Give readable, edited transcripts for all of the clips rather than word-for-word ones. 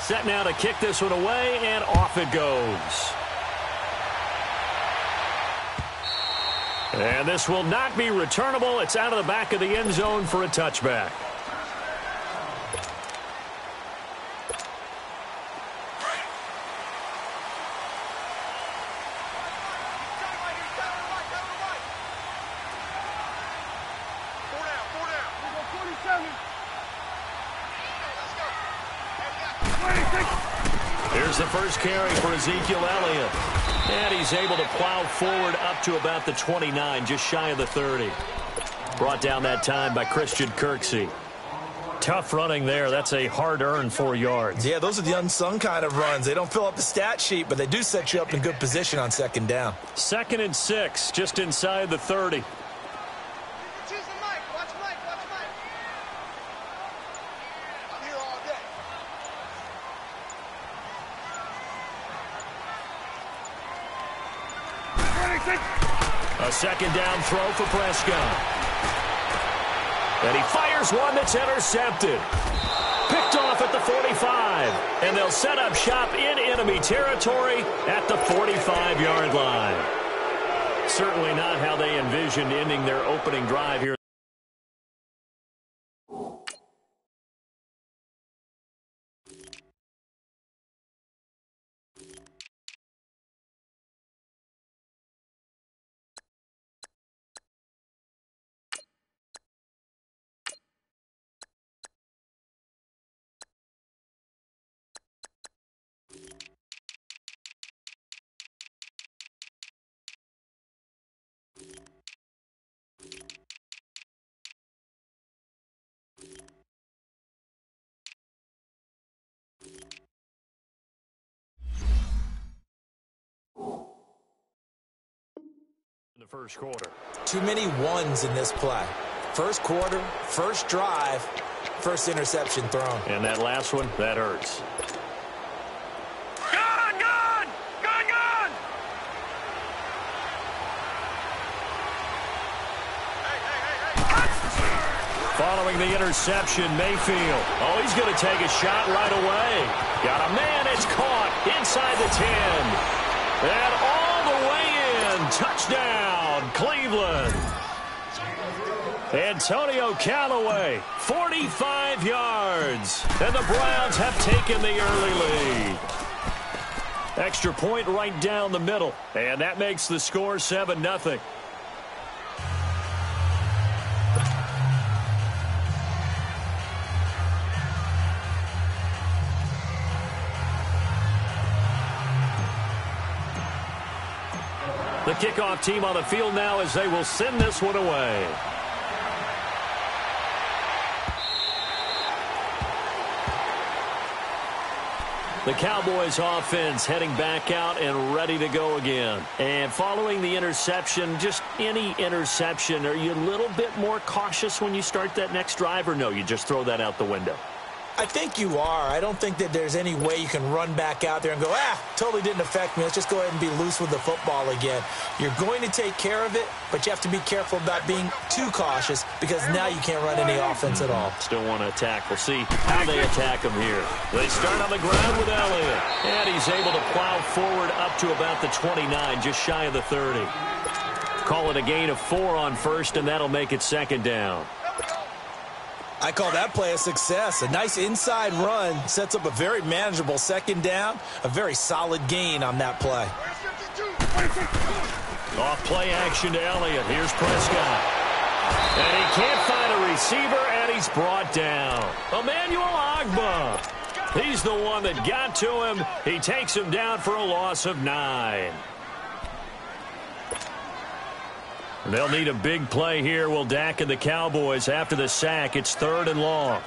Set now to kick this one away, and off it goes. And this will not be returnable. It's out of the back of the end zone for a touchback. Here's the first carry for Ezekiel Elliott. And he's able to plow forward up to about the 29, just shy of the 30. Brought down that time by Christian Kirksey. Tough running there. That's a hard-earned 4 yards. Yeah, those are the unsung kind of runs. They don't fill up the stat sheet, but they do set you up in good position on second down. 2nd and 6, just inside the 30. A second down throw for Prescott. And he fires one that's intercepted. Picked off at the 45. And they'll set up shop in enemy territory at the 45-yard line. Certainly not how they envisioned ending their opening drive here. The first quarter. Too many ones in this play. First quarter, first drive, first interception thrown. And that last one, that hurts. Gone! Following the interception, Mayfield. Oh, he's going to take a shot right away. Got a man, it's caught inside the 10. And all the way in. Touchdown, Cleveland. Antonio Callaway, 45 yards. And the Browns have taken the early lead. Extra point right down the middle. And that makes the score 7-0. The kickoff team on the field now as they will send this one away. The Cowboys offense heading back out and ready to go again. And following the interception, just any interception, are you a little bit more cautious when you start that next drive, or no, you just throw that out the window? I think you are. I don't think that there's any way you can run back out there and go, totally didn't affect me. Let's just go ahead and be loose with the football again. You're going to take care of it, but you have to be careful about being too cautious because now you can't run any offense at all. Still want to attack. We'll see how they attack him here. They start on the ground with Elliott, and he's able to plow forward up to about the 29, just shy of the 30. Call it a gain of 4 on first, and that'll make it second down. I call that play a success. A nice inside run sets up a very manageable second down. A very solid gain on that play. Off play action to Elliott. Here's Prescott. And he can't find a receiver, and he's brought down. Emmanuel Ogbah. He's the one that got to him. He takes him down for a loss of 9. They'll need a big play here, will Dak and the Cowboys. After the sack, it's 3rd and long.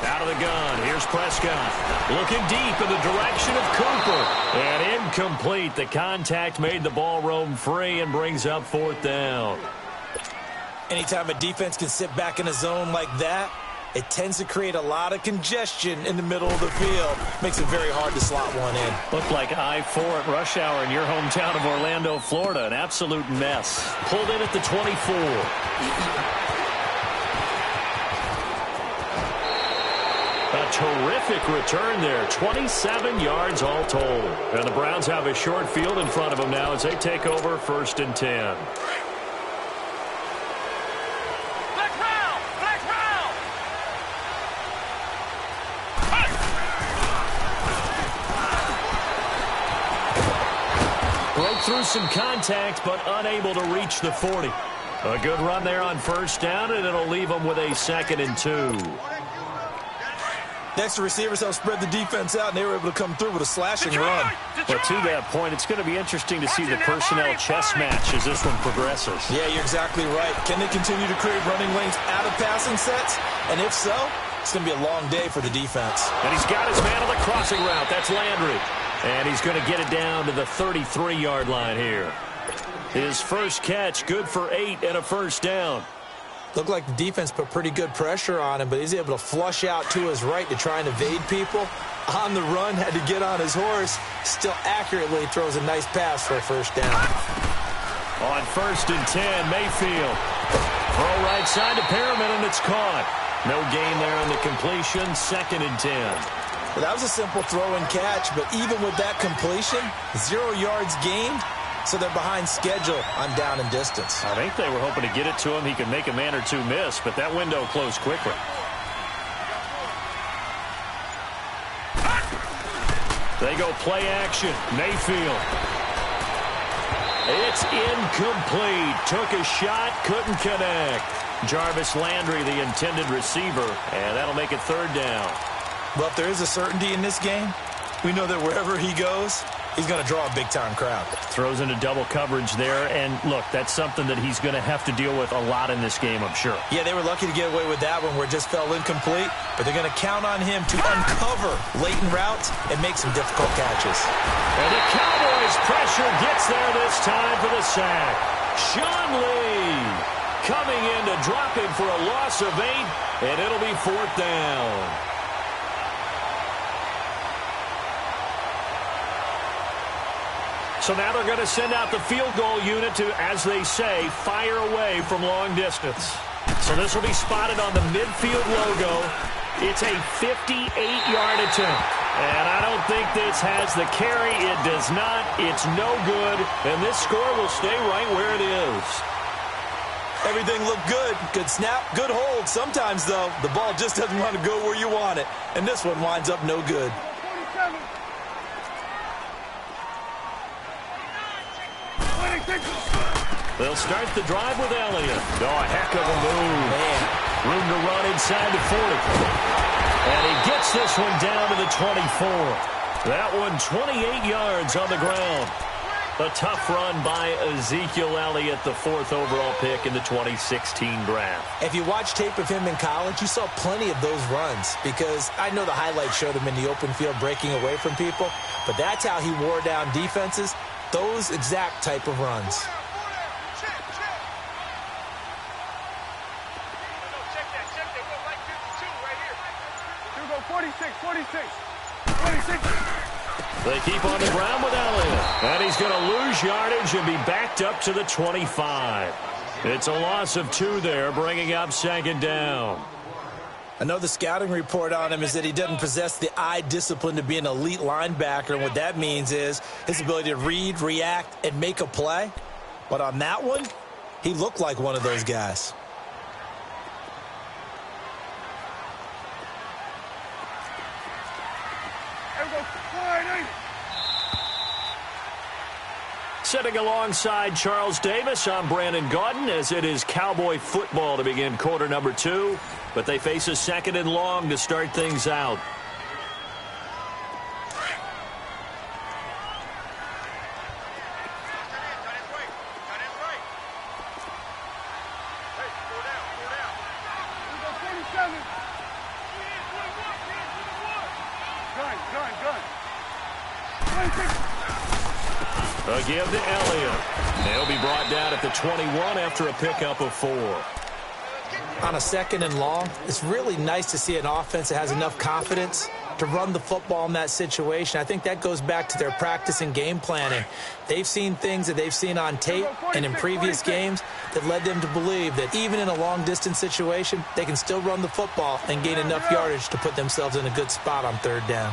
Out of the gun, here's Prescott. Looking deep in the direction of Cooper. And incomplete. The contact made the ball roam free and brings up 4th down. Anytime a defense can sit back in a zone like that, it tends to create a lot of congestion in the middle of the field. Makes it very hard to slot one in. Looked like I-4 at rush hour in your hometown of Orlando, Florida. An absolute mess. Pulled in at the 24. A terrific return there. 27 yards all told. And the Browns have a short field in front of them now as they take over 1st and 10. Broke through some contact, but unable to reach the 40. A good run there on 1st down, and it'll leave them with a 2nd and 2. Next, the receivers help spread the defense out, and they were able to come through with a slashing run. But to that point, it's going to be interesting to see the personnel chess match as this one progresses. Yeah, you're exactly right. Can they continue to create running lanes out of passing sets? And if so, it's going to be a long day for the defense. And he's got his man on the crossing route. That's Landry. And he's going to get it down to the 33-yard line here. His first catch, good for 8 and a 1st down. Looked like the defense put pretty good pressure on him, but he's able to flush out to his right to try and evade people. On the run, had to get on his horse. Still accurately throws a nice pass for a 1st down. On 1st and 10, Mayfield. Throw right side to Perriman, and it's caught. No gain there on the completion, 2nd and 10. Well, that was a simple throw and catch, but even with that completion, 0 yards gained, so they're behind schedule on down and distance. I think they were hoping to get it to him. He could make a man or two miss, but that window closed quickly. They go play action. Mayfield. It's incomplete. Took a shot, couldn't connect. Jarvis Landry, the intended receiver, and that'll make it 3rd down. Well, if there is a certainty in this game, we know that wherever he goes, he's going to draw a big-time crowd. Throws into double coverage there, and look, that's something that he's going to have to deal with a lot in this game, I'm sure. Yeah, they were lucky to get away with that one where it just fell incomplete, but they're going to count on him to uncover latent routes and make some difficult catches. And the Cowboys' pressure gets there this time for the sack. Sean Lee coming in to drop him for a loss of 8, and it'll be 4th down. So now they're going to send out the field goal unit to, as they say, fire away from long distance. So this will be spotted on the midfield logo. It's a 58-yard attempt. And I don't think this has the carry. It does not. It's no good. And this score will stay right where it is. Everything looked good. Good snap, good hold. Sometimes, though, the ball just doesn't want to go where you want it. And this one winds up no good. They'll start the drive with Elliott. Oh, a heck of a move. Man. Room to run inside the 40. And he gets this one down to the 24. That one 28 yards on the ground. A tough run by Ezekiel Elliott, the 4th overall pick in the 2016 draft. If you watch tape of him in college, you saw plenty of those runs because I know the highlights showed him in the open field breaking away from people, but that's how he wore down defenses, those exact type of runs. They keep on the ground with Elliott. And he's going to lose yardage and be backed up to the 25. It's a loss of 2 there, bringing up 2nd down. Another scouting report on him is that he doesn't possess the eye discipline to be an elite linebacker. And what that means is his ability to read, react, and make a play. But on that one, he looked like one of those guys. Sitting alongside Charles Davis, I'm Brandon Gaudin, as it is Cowboy football to begin quarter number 2. But they face a 2nd and long to start things out. A give to Elliott. They'll be brought down at the 21 after a pickup of 4. on a 2nd and long, it's really nice to see an offense that has enough confidence to run the football in that situation. I think that goes back to their practice and game planning. They've seen things that they've seen on tape and in previous games that led them to believe that even in a long-distance situation, they can still run the football and gain enough yardage to put themselves in a good spot on 3rd down.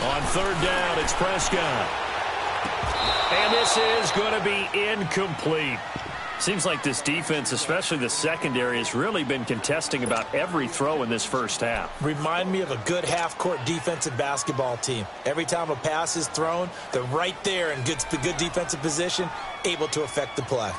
On 3rd down, it's Prescott. And this is going to be incomplete. Seems like this defense, especially the secondary, has really been contesting about every throw in this first half. Remind me of a good half-court defensive basketball team. Every time a pass is thrown, they're right there in good defensive position, able to affect the play.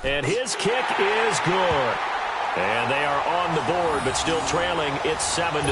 And his kick is good. And they are on the board, but still trailing. It's 7-3.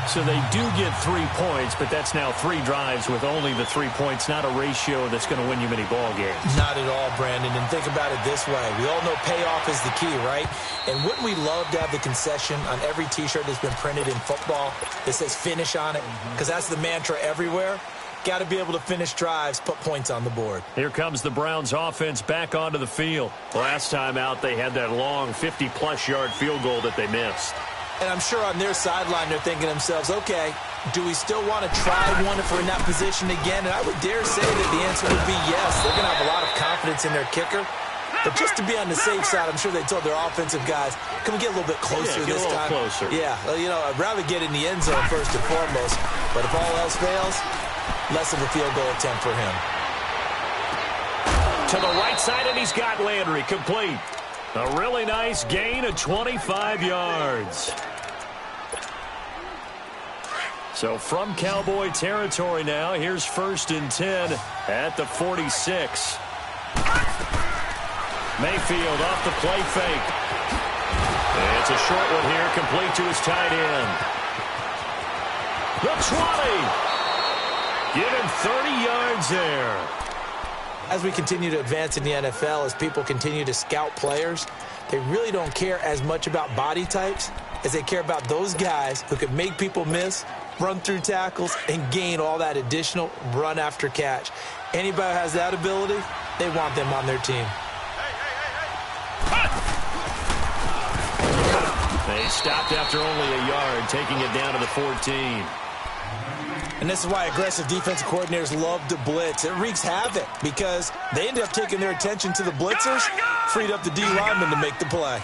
So they do get 3 points, but that's now 3 drives with only the 3 points. Not a ratio that's going to win you many ball games. Not at all, Brandon. And think about it this way. We all know payoff is the key, right? And wouldn't we love to have the concession on every T-shirt that's been printed in football that says finish on it? Because that's the mantra everywhere. Got to be able to finish drives, put points on the board. Here comes the Browns offense back onto the field. Last time out, they had that long 50-plus yard field goal that they missed. And I'm sure on their sideline, they're thinking to themselves, okay, do we still want to try one if we're in that position again? And I would dare say that the answer would be yes. They're going to have a lot of confidence in their kicker. But just to be on the safe side, I'm sure they told their offensive guys, can we get a little bit closer this time? Closer. Yeah, well, you know, I'd rather get in the end zone first and foremost. But if all else fails, less of a field goal attempt for him. To the right side, and he's got Landry complete. A really nice gain of 25 yards. So from Cowboy territory now, here's 1st and 10 at the 46. Mayfield off the play fake. It's a short one here, complete to his tight end. The 20. Give him 30 yards there. As we continue to advance in the NFL, as people continue to scout players, they really don't care as much about body types as they care about those guys who can make people miss, run through tackles, and gain all that additional run after catch. Anybody who has that ability, they want them on their team. They stopped after only a yard, taking it down to the 14. And this is why aggressive defensive coordinators love to blitz. It wreaks havoc because they end up taking their attention to the blitzers, freed up the D lineman to make the play.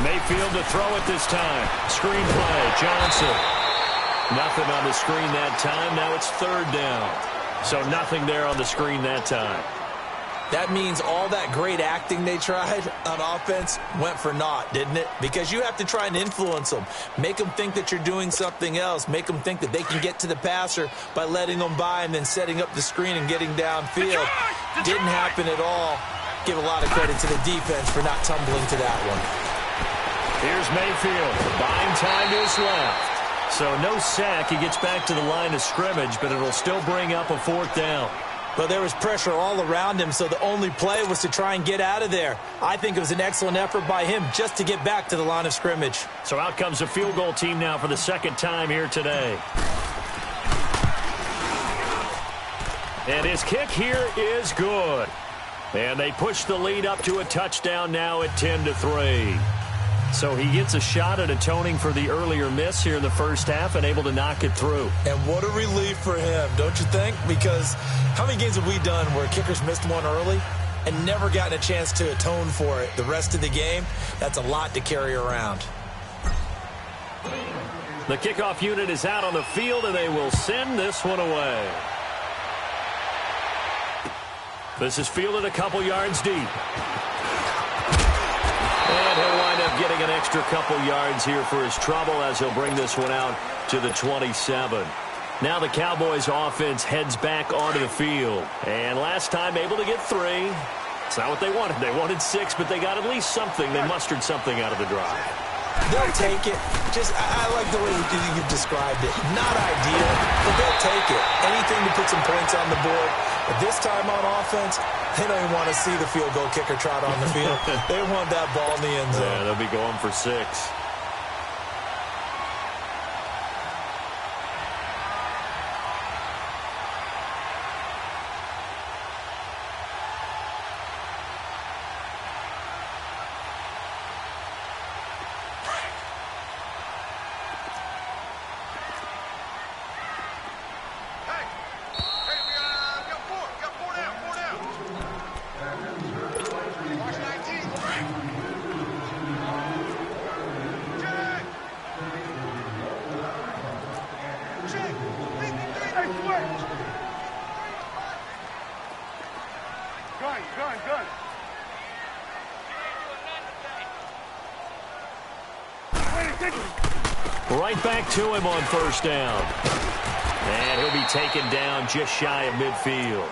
Mayfield to throw it this time. Screen play, Johnson. Nothing on the screen that time. Now it's 3rd down. So nothing there on the screen that time. That means all that great acting they tried on offense went for naught, didn't it? Because you have to try and influence them. Make them think that you're doing something else. Make them think that they can get to the passer by letting them by and then setting up the screen and getting downfield. Didn't happen at all. Give a lot of credit to the defense for not tumbling to that one. Here's Mayfield, buying time to his left. So no sack. He gets back to the line of scrimmage, but it'll still bring up a 4th down. Well, there was pressure all around him, so the only play was to try and get out of there. I think it was an excellent effort by him just to get back to the line of scrimmage. So out comes the field goal team now for the 2nd time here today. And his kick here is good. And they push the lead up to a touchdown now at 10-3. So he gets a shot at atoning for the earlier miss here in the first half and able to knock it through. And what a relief for him, don't you think? Because how many games have we done where kickers missed one early and never gotten a chance to atone for it the rest of the game? That's a lot to carry around. The kickoff unit is out on the field, and they will send this one away. This is fielded a couple yards deep. And he'll wind up getting an extra couple yards here for his trouble as he'll bring this one out to the 27. Now the Cowboys offense heads back onto the field. And last time able to get 3. It's not what they wanted. They wanted 6, but they got at least something. They mustered something out of the drive. They'll take it. I like the way you've described it. Not ideal, but they'll take it. Anything to put some points on the board. But this time on offense, they don't even want to see the field goal kicker trot on the field. They want that ball in the end zone. Yeah, they'll be going for 6. Gun. Right back to him on first down. And he'll be taken down just shy of midfield.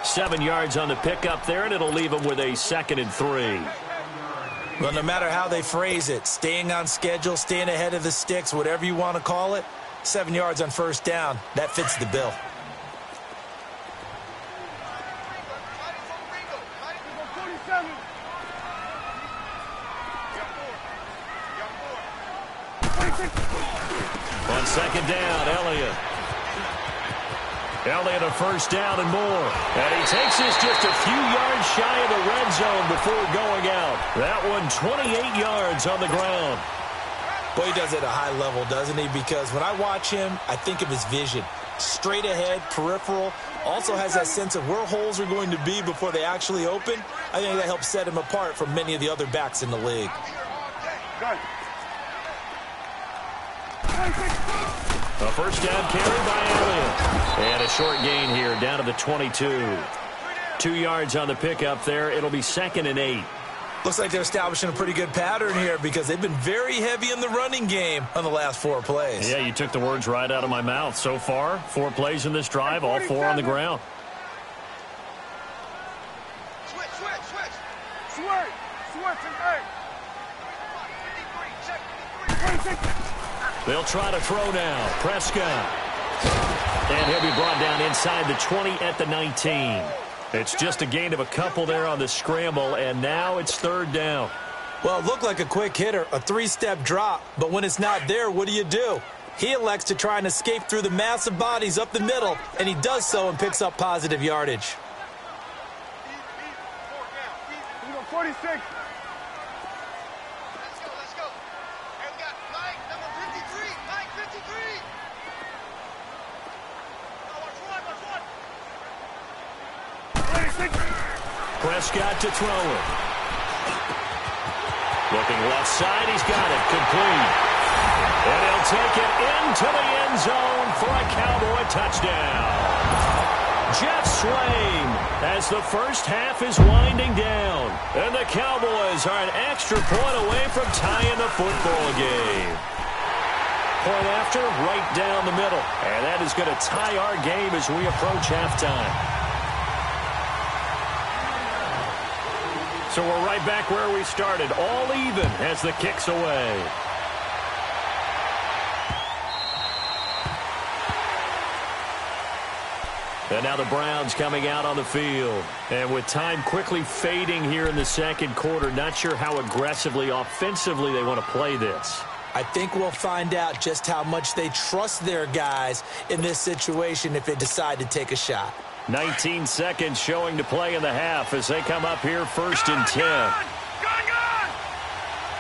7 yards on the pickup there, and it'll leave him with a 2nd and 3. Well, no matter how they phrase it, staying on schedule, staying ahead of the sticks, whatever you want to call it, 7 yards on first down, that fits the bill. On second down, Elliott. Elliott a first down and more. And he takes this just a few yards shy of the red zone before going out. That one 28 yards on the ground. Boy, he does it at a high level, doesn't he? Because when I watch him, I think of his vision. Straight ahead, peripheral. Also has that sense of where holes are going to be before they actually open. I think that helps set him apart from many of the other backs in the league. A first down carry by Elliott. And a short gain here down to the 22. 2 yards on the pickup there. It'll be 2nd and 8. Looks like they're establishing a pretty good pattern here because they've been very heavy in the running game on the last 4 plays. Yeah, you took the words right out of my mouth. So far, 4 plays in this drive, all 4 on the ground. They'll try to throw now. Prescott. And he'll be brought down inside the 20 at the 19. It's just a gain of a couple there on the scramble, and now it's 3rd down. Well, it looked like a quick hitter, a 3-step drop, but when it's not there, what do? He elects to try and escape through the massive bodies up the middle, and he does so and picks up positive yardage. 46. Prescott to throw it. Looking left side, he's got it. Complete. And he'll take it into the end zone for a Cowboy touchdown. Jeff Swaim as the first half is winding down. And the Cowboys are an extra point away from tying the football game. Point after, right down the middle. And that is going to tie our game as we approach halftime. So we're right back where we started, all even as the kick's away. And now the Browns coming out on the field. And with time quickly fading here in the second quarter, not sure how aggressively, offensively they want to play this. I think we'll find out just how much they trust their guys in this situation if they decide to take a shot. 19 seconds showing to play in the half as they come up here 1st and 10. Gone!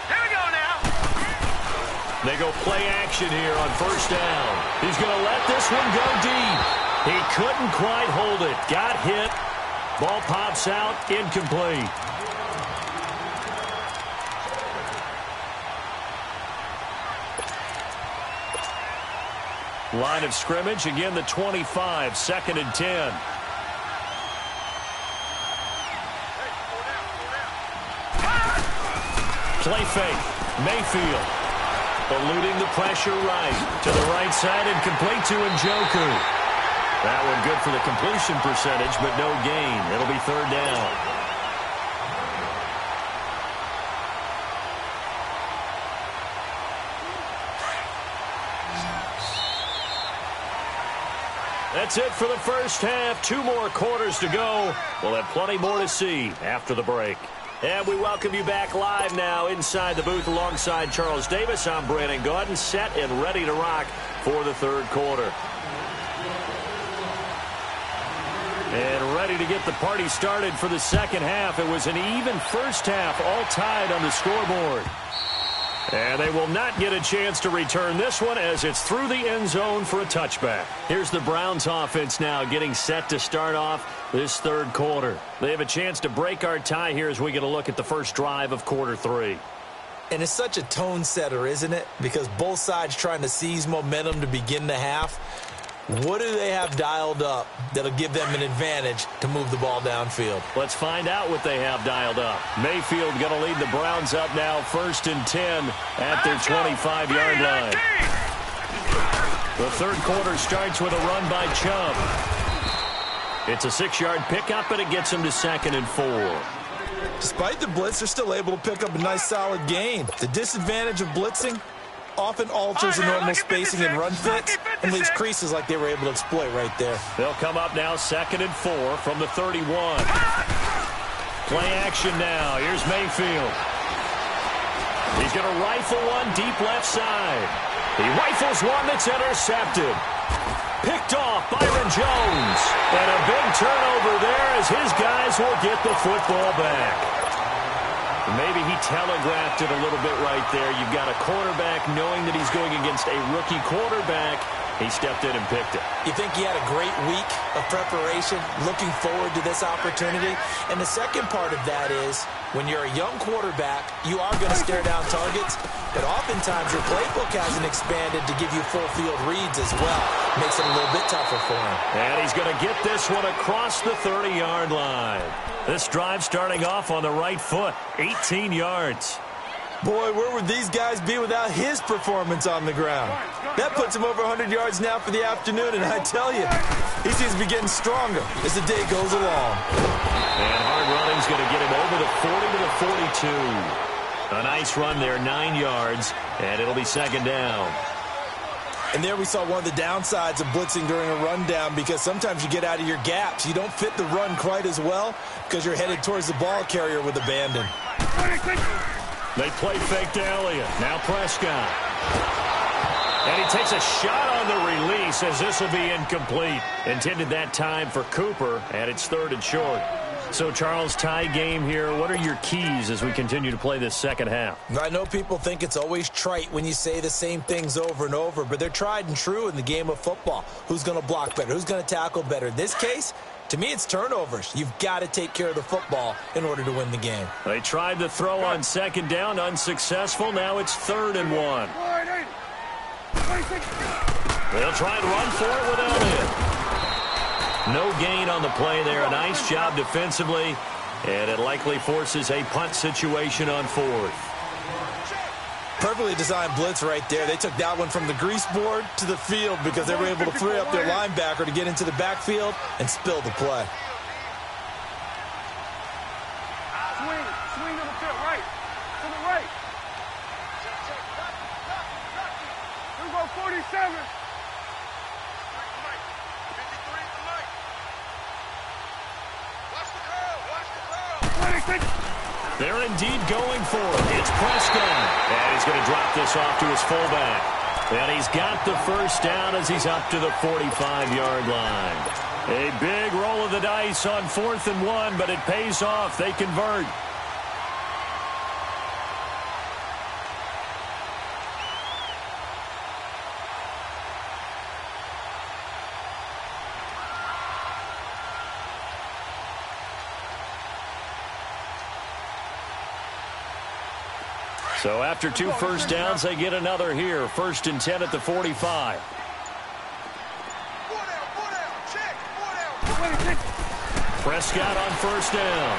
Here we go now. They go play action here on 1st down. He's going to let this one go deep. He couldn't quite hold it. Got hit. Ball pops out. Incomplete. Line of scrimmage. Again, the 25. 2nd and 10. Play fake. Mayfield eluding the pressure right. To the right side and complete to Njoku. That one good for the completion percentage, but no gain. It'll be 3rd down. That's it for the first half. 2 more quarters to go. We'll have plenty more to see after the break. And we welcome you back live now inside the booth alongside Charles Davis. I'm Brandon Gaudin, set and ready to rock for the third quarter. And ready to get the party started for the second half. It was an even first half, all tied on the scoreboard. And they will not get a chance to return this one as it's through the end zone for a touchback. Here's the Browns offense now getting set to start off this third quarter. They have a chance to break our tie here as we get a look at the first drive of quarter 3. And it's such a tone setter, isn't it? Because both sides trying to seize momentum to begin the half. What do they have dialed up that'll give them an advantage to move the ball downfield? Let's find out what they have dialed up. Mayfield going to lead the Browns up now, 1st and 10 at their 25-yard line. The third quarter starts with a run by Chubb. It's a 6-yard pickup, and it gets him to 2nd and 4. Despite the blitz, they're still able to pick up a nice, solid gain. The disadvantage of blitzing often alters the normal spacing and run fits and leaves creases like they were able to exploit right there. They'll come up now 2nd and 4 from the 31. Play action now. Here's Mayfield. He's going to rifle one deep left side. He rifles one that's intercepted. Picked off Byron Jones. And a big turnover there as his guys will get the football back. Maybe he telegraphed it a little bit right there. You've got a quarterback knowing that he's going against a rookie quarterback. He stepped in and picked it. You think he had a great week of preparation, looking forward to this opportunity? And the second part of that is, when you're a young quarterback, you are going to stare down targets, but oftentimes your playbook hasn't expanded to give you full field reads as well. Makes it a little bit tougher for him. And he's going to get this one across the 30-yard line. This drive starting off on the right foot, 18 yards. Boy, where would these guys be without his performance on the ground? That puts him over 100 yards now for the afternoon, and I tell you, he seems to be getting stronger as the day goes along. And hard running's going to get him over the 40 to the 42. A nice run there, 9 yards, and it'll be 2nd down. And there we saw one of the downsides of blitzing during a rundown, because sometimes you get out of your gaps. You don't fit the run quite as well because you're headed towards the ball carrier with abandon. They play fake to Elliott. Now Prescott. And he takes a shot on the release as this will be incomplete. Intended that time for Cooper, and it's 3rd and short. So, Charles, tie game here. What are your keys as we continue to play this second half? I know people think it's always trite when you say the same things over and over, but they're tried and true in the game of football. Who's going to block better? Who's going to tackle better? In this case, to me, it's turnovers. You've got to take care of the football in order to win the game. They tried to throw on 2nd down, unsuccessful. Now it's 3rd and 1. They'll try and run for it with Elliott. No gain on the play there. A nice job defensively, and it likely forces a punt situation on 4th. Perfectly designed blitz right there. They took that one from the grease board to the field because they were able to free up their linebacker to get into the backfield and spill the play. Swing to the field, right. To the right. Here we go, 47. They're indeed going for it. It's Prescott. And he's going to drop this off to his fullback. And he's got the first down as he's up to the 45-yard line. A big roll of the dice on 4th and 1, but it pays off. They convert. So after 2 first downs, they get another here. 1st and 10 at the 45. Prescott on 1st down.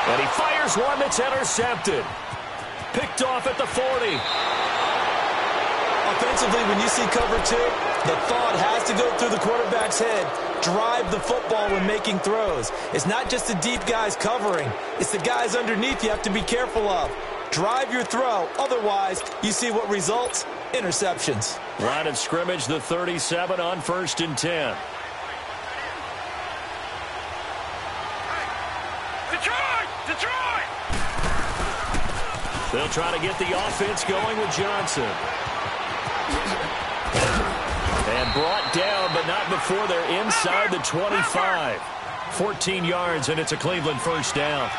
And he fires one that's intercepted. Picked off at the 40. Offensively, when you see cover 2, the thought has to go through the quarterback's head. Drive the football when making throws. It's not just the deep guys covering. It's the guys underneath you have to be careful of. drive your throw. Otherwise, you see what results? Interceptions. Line of scrimmage, the 37 on 1st and 10. Detroit! They'll try to get the offense going with Johnson. And brought down, but not before they're inside the 25. 14 yards, and it's a Cleveland first down.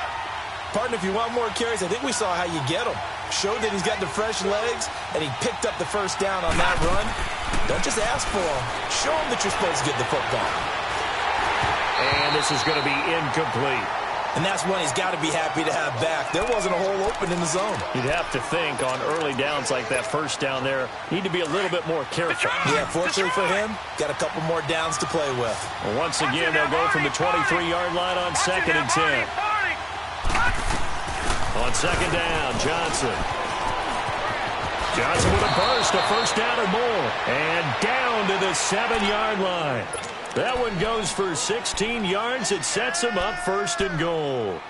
Partner, if you want more carries, I think we saw how you get them. Showed that he's got the fresh legs, and he picked up the first down on that run. Don't just ask for them. Show them that you're supposed to get the football. And this is going to be incomplete. And that's one he's got to be happy to have back. There wasn't a hole open in the zone. You'd have to think on early downs like that first down there, need to be a little bit more careful. Yeah, fortunately for him, got a couple more downs to play with. Well, once again, they'll go from the 23-yard line on 2nd and 10. On 2nd down, Johnson. Johnson with a burst, a first down or more. And down to the 7-yard line. That one goes for 16 yards. It sets him up 1st and goal.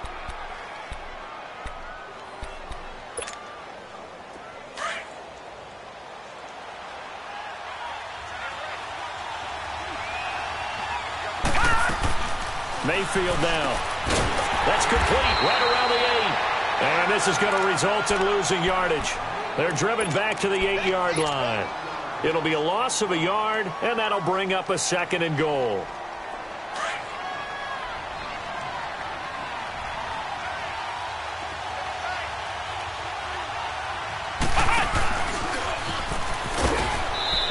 Mayfield now. That's complete right around the 8. And this is going to result in losing yardage. They're driven back to the 8-yard line. It'll be a loss of a yard, and that'll bring up a 2nd and goal.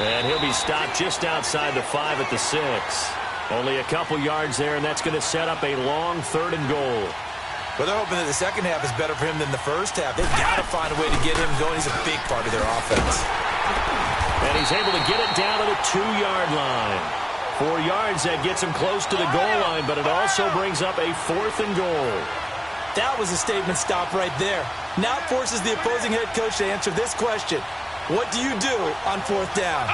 And he'll be stopped just outside the 5 at the 6. Only a couple yards there, and that's going to set up a long 3rd and goal. Well, they're hoping that the second half is better for him than the first half. They've got to find a way to get him going. He's a big part of their offense. And he's able to get it down to the 2-yard line. 4 yards, that gets him close to the goal line, but it also brings up a 4th and goal. That was a statement stop right there. Now it forces the opposing head coach to answer this question. What do you do on 4th down?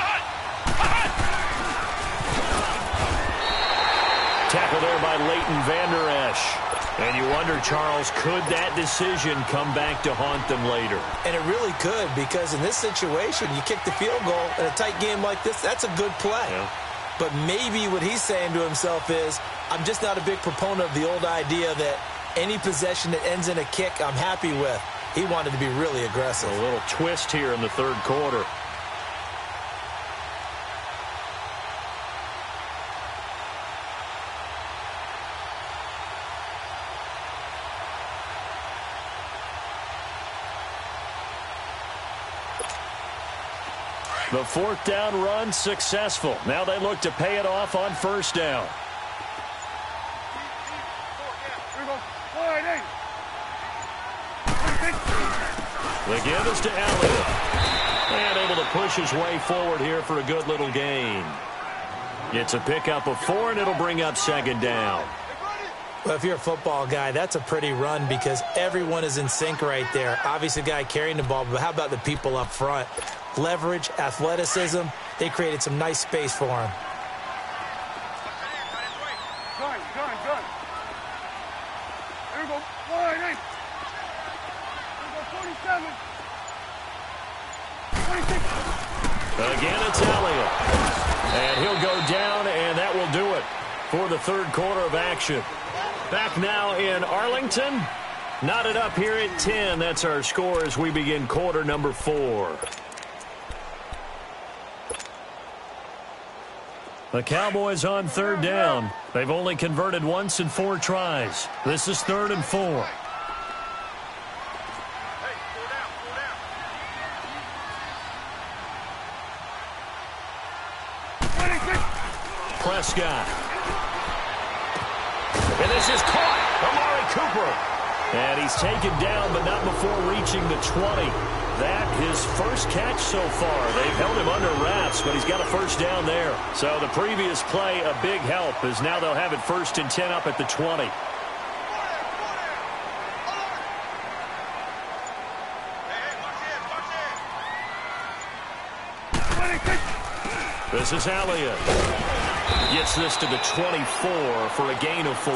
Tackle there by Leighton Vander Esch. And you wonder, Charles, could that decision come back to haunt them later? And it really could, because in this situation, you kick the field goal in a tight game like this, that's a good play. Yeah. But maybe what he's saying to himself is, I'm just not a big proponent of the old idea that any possession that ends in a kick, I'm happy with. He wanted to be really aggressive. A little twist here in the 3rd quarter. The 4th down run successful. Now they look to pay it off on 1st down. The give is to Elliott. And able to push his way forward here for a good little gain. It's a pickup of 4, and it'll bring up 2nd down. Well, if you're a football guy, that's a pretty run because everyone is in sync right there. Obviously, the guy carrying the ball, but how about the people up front? Leverage, athleticism, they created some nice space for him. Gun. Here we go. Wide 8. Here we go, 47. 26. Again, it's Elliott. And he'll go down, and that will do it for the 3rd quarter of action. Back now in Arlington. Knotted up here at 10. That's our score as we begin quarter number 4. The Cowboys on 3rd down. They've only converted once in 4 tries. This is 3rd and 4. Prescott. And this is caught. Amari Cooper. And he's taken down, but not before reaching the 20. That his first catch so far. They've held him under wraps, but he's got a first down there. So the previous play, a big help, as now they'll have it 1st and 10 up at the 20. This is Elliott. Gets this to the 24 for a gain of 4.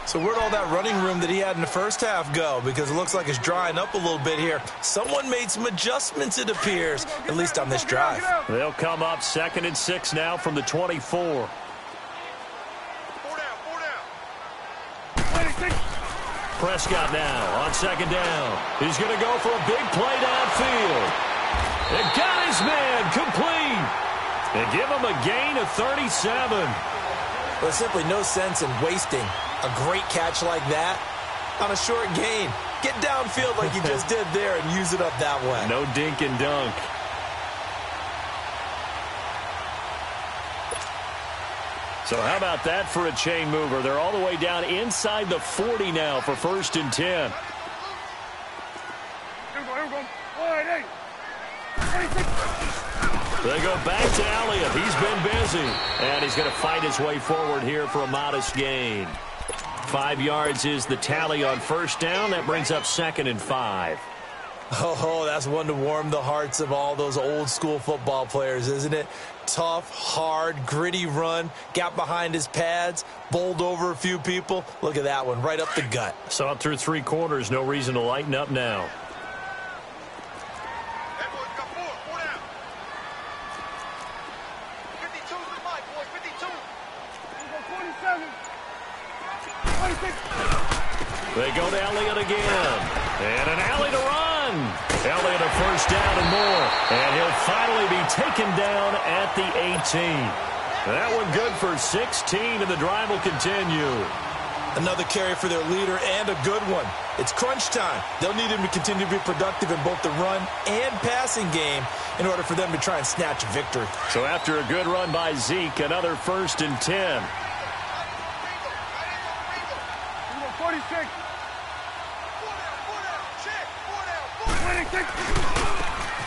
So where'd all that running room that he had in the first half go? Because it looks like it's drying up a little bit here. Someone made some adjustments, it appears, at least on this drive. They'll come up 2nd and 6 now from the 24. Prescott now on 2nd down. He's going to go for a big play downfield. They got his man complete. They give him a gain of 37. There's simply no sense in wasting a great catch like that on a short gain. Get downfield like you just did there and use it up that way. No dink and dunk. So how about that for a chain mover? They're all the way down inside the 40 now for 1st and 10. Here we go. 26. They go back to Elliott. He's been busy. And he's going to fight his way forward here for a modest gain. 5 yards is the tally on 1st down. That brings up 2nd and 5. Oh, that's one to warm the hearts of all those old school football players, isn't it? Tough, hard, gritty run, got behind his pads, bowled over a few people. Look at that one, right up the gut. Saw it through 3 quarters. No reason to lighten up now. They go to Elliott again. And an alley to run. Elliott a 1st down and more. And he'll finally be taken down at the 18. That one good for 16, and the drive will continue. Another carry for their leader and a good one. It's crunch time. They'll need him to continue to be productive in both the run and passing game in order for them to try and snatch a victory. So after a good run by Zeke, another 1st and 10. 46.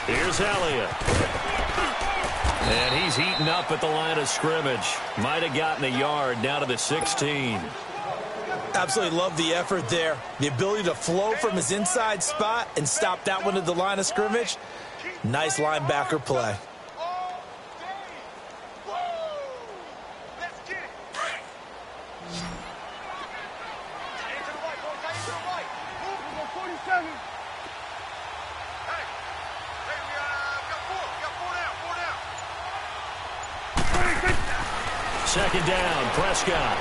Here's Elliott. And he's heating up at the line of scrimmage. Might have gotten a yard down to the 16. Absolutely love the effort there. The ability to flow from his inside spot and stop that one at the line of scrimmage. Nice linebacker play. Second down, Prescott.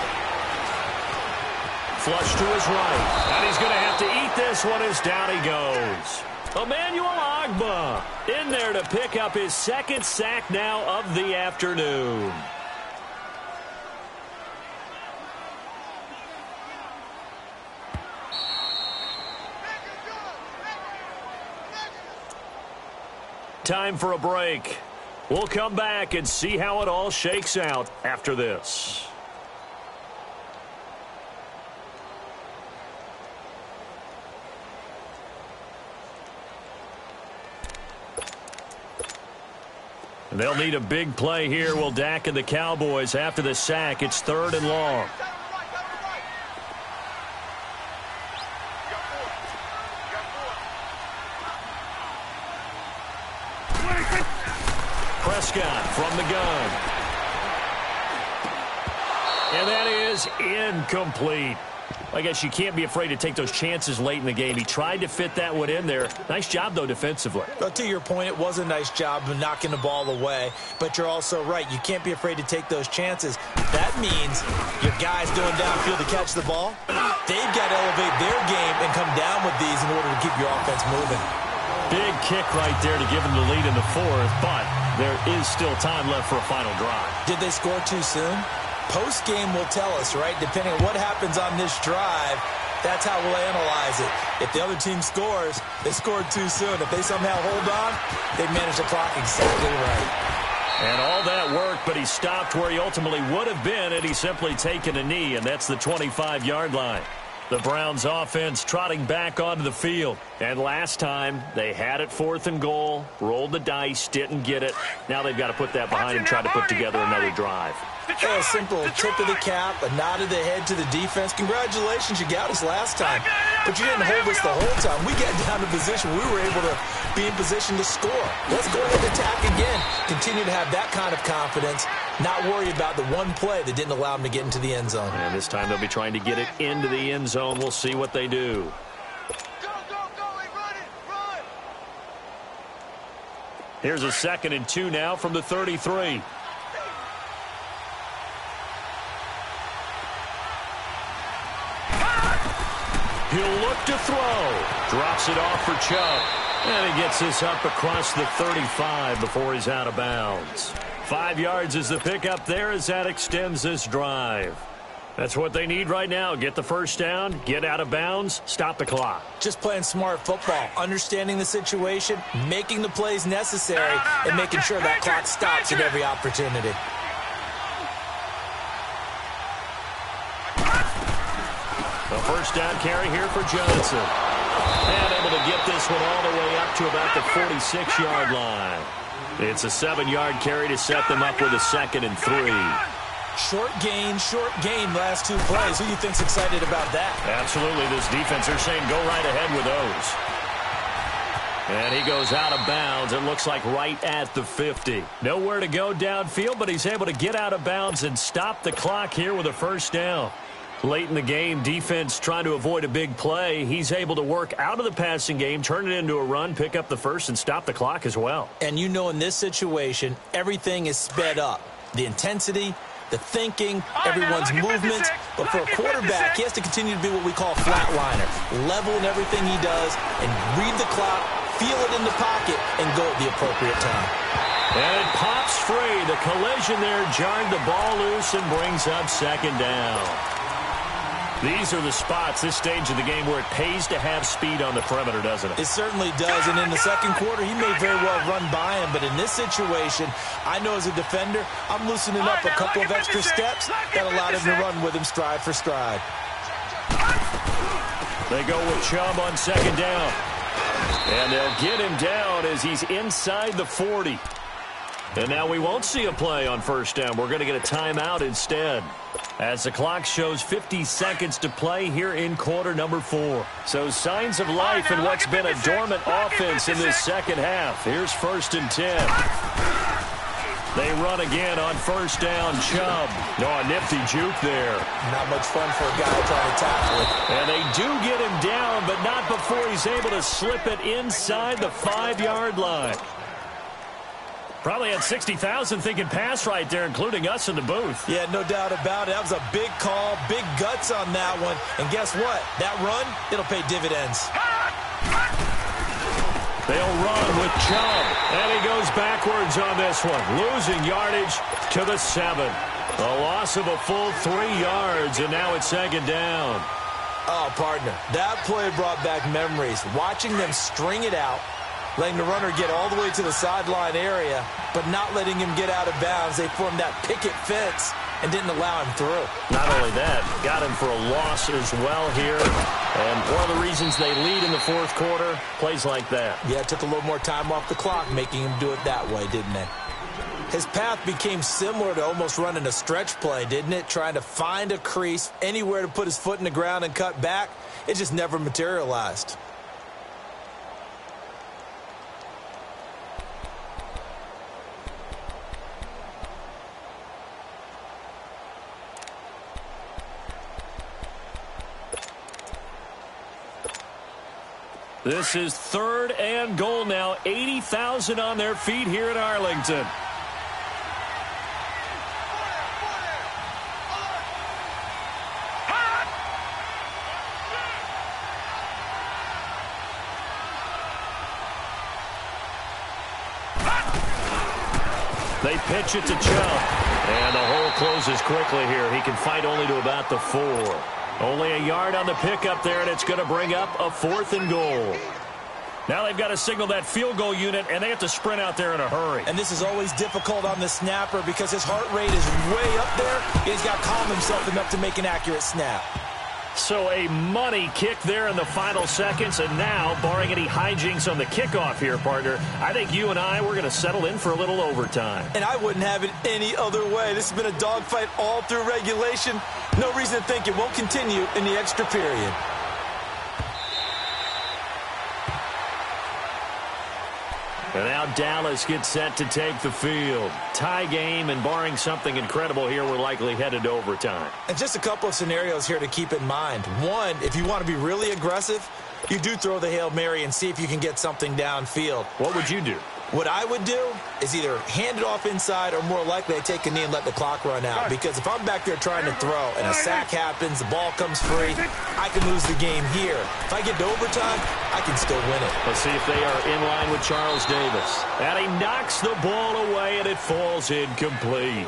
Flush to his right. And he's going to have to eat this one as down he goes. Emmanuel Ogbah in there to pick up his 2nd sack now of the afternoon. Time for a break. We'll come back and see how it all shakes out after this. They'll need a big play here. Will Dak and the Cowboys after the sack. It's 3rd and long. Prescott from the gun. And that is incomplete. I guess you can't be afraid to take those chances late in the game. He tried to fit that one in there. Nice job, though, defensively. But to your point, it was a nice job of knocking the ball away. But you're also right. You can't be afraid to take those chances. That means your guys going downfield to catch the ball, they've got to elevate their game and come down with these in order to keep your offense moving. Big kick right there to give them the lead in the 4th, but there is still time left for a final drive. Did they score too soon? Post-game will tell us, right? Depending on what happens on this drive, that's how we'll analyze it. If the other team scores, they scored too soon. If they somehow hold on, they've managed the clock exactly right. And all that work, but he stopped where he ultimately would have been had he simply taken a knee, and that's the 25-yard line. The Browns offense trotting back onto the field. And last time, they had it 4th and goal, rolled the dice, didn't get it. Now they've got to put that behind and try to put together another drive. A simple tip of the cap, a nod of the head to the defense. Congratulations, you got us last time. But you didn't hold us the whole time. We got down to position. We were able to be in position to score. Let's go ahead and attack again. Continue to have that kind of confidence Not worry about the one play that didn't allow him to get into the end zone. And this time they'll be trying to get it into the end zone. We'll see what they do. Go, run it, run! Here's a 2nd and 2 now from the 33. He'll look to throw. Drops it off for Chubb. And he gets this up across the 35 before he's out of bounds. 5 yards is the pickup there as that extends this drive. That's what they need right now. Get the first down, get out of bounds, stop the clock. Just playing smart football, understanding the situation, making the plays necessary, and making sure that clock stops at every opportunity. A first down carry here for Johnson. And able to get this one all the way up to about the 46-yard line. It's a 7-yard carry to set them up with a 2nd and 3. Short gain last 2 plays. Who do you think's excited about that? Absolutely. This defense, they're saying go right ahead with those. And he goes out of bounds. It looks like right at the 50. Nowhere to go downfield, but he's able to get out of bounds and stop the clock here with a first down. Late in the game, defense trying to avoid a big play. He's able to work out of the passing game, turn it into a run, pick up the first, and stop the clock as well. And you know in this situation, everything is sped up. The intensity, the thinking, everyone's movements. But for a quarterback, he has to continue to be what we call a flatliner. Level in everything he does and read the clock, feel it in the pocket, and go at the appropriate time. And it pops free. The collision there jarred the ball loose and brings up 2nd down. These are the spots, this stage of the game, where it pays to have speed on the perimeter, doesn't it? It certainly does, and in the second quarter, he may very well run by him, but in this situation, I know as a defender, I'm loosening up a couple of extra steps that allowed him to run with him stride for stride. They go with Chubb on 2nd down. And they'll get him down as he's inside the 40. And now we won't see a play on first down. We're going to get a timeout instead, as the clock shows 50 seconds to play here in quarter number 4. So signs of life in what's been a dormant offense in this second half. Here's 1st and 10. They run again on first down. Chubb. No, a nifty juke there. Not much fun for a guy trying to tackle it. And they do get him down, but not before he's able to slip it inside the 5-yard line. Probably had 60,000 thinking pass right there, including us in the booth. Yeah, no doubt about it. That was a big call, big guts on that one. And guess what? That run, it'll pay dividends. They'll run with Chubb. And he goes backwards on this one, losing yardage to the 7. A loss of a full 3 yards, and now it's 2nd down. Oh, partner, that play brought back memories. Watching them string it out, letting the runner get all the way to the sideline area, but not letting him get out of bounds. They formed that picket fence and didn't allow him through. Not only that, got him for a loss as well here. And one of the reasons they lead in the 4th quarter, plays like that. Yeah, it took a little more time off the clock, making him do it that way, didn't it? His path became similar to almost running a stretch play, didn't it? Trying to find a crease, anywhere to put his foot in the ground and cut back. It just never materialized. This is 3rd and goal now. 80,000 on their feet here in Arlington. They pitch it to Chubb. And the hole closes quickly here. He can fight only to about the 4. Only a yard on the pickup there, and it's going to bring up a 4th and goal. Now they've got to signal that field goal unit, and they have to sprint out there in a hurry. And this is always difficult on the snapper because his heart rate is way up there. He's got to calm himself enough to make an accurate snap. So a money kick there in the final seconds, and now, barring any hijinks on the kickoff here, partner, I think you and I, we're going to settle in for a little overtime. And I wouldn't have it any other way. This has been a dogfight all through regulation. No reason to think it won't continue in the extra period. And now Dallas gets set to take the field. Tie game, and barring something incredible here, we're likely headed to overtime. And just a couple of scenarios here to keep in mind. One, if you want to be really aggressive, you do throw the Hail Mary and see if you can get something downfield. What would you do? What I would do is either hand it off inside or more likely I take a knee and let the clock run out. Because if I'm back there trying to throw and a sack happens, the ball comes free, I can lose the game here. If I get to overtime, I can still win it. Let's see if they are in line with Charles Davis. And he knocks the ball away, and it falls incomplete.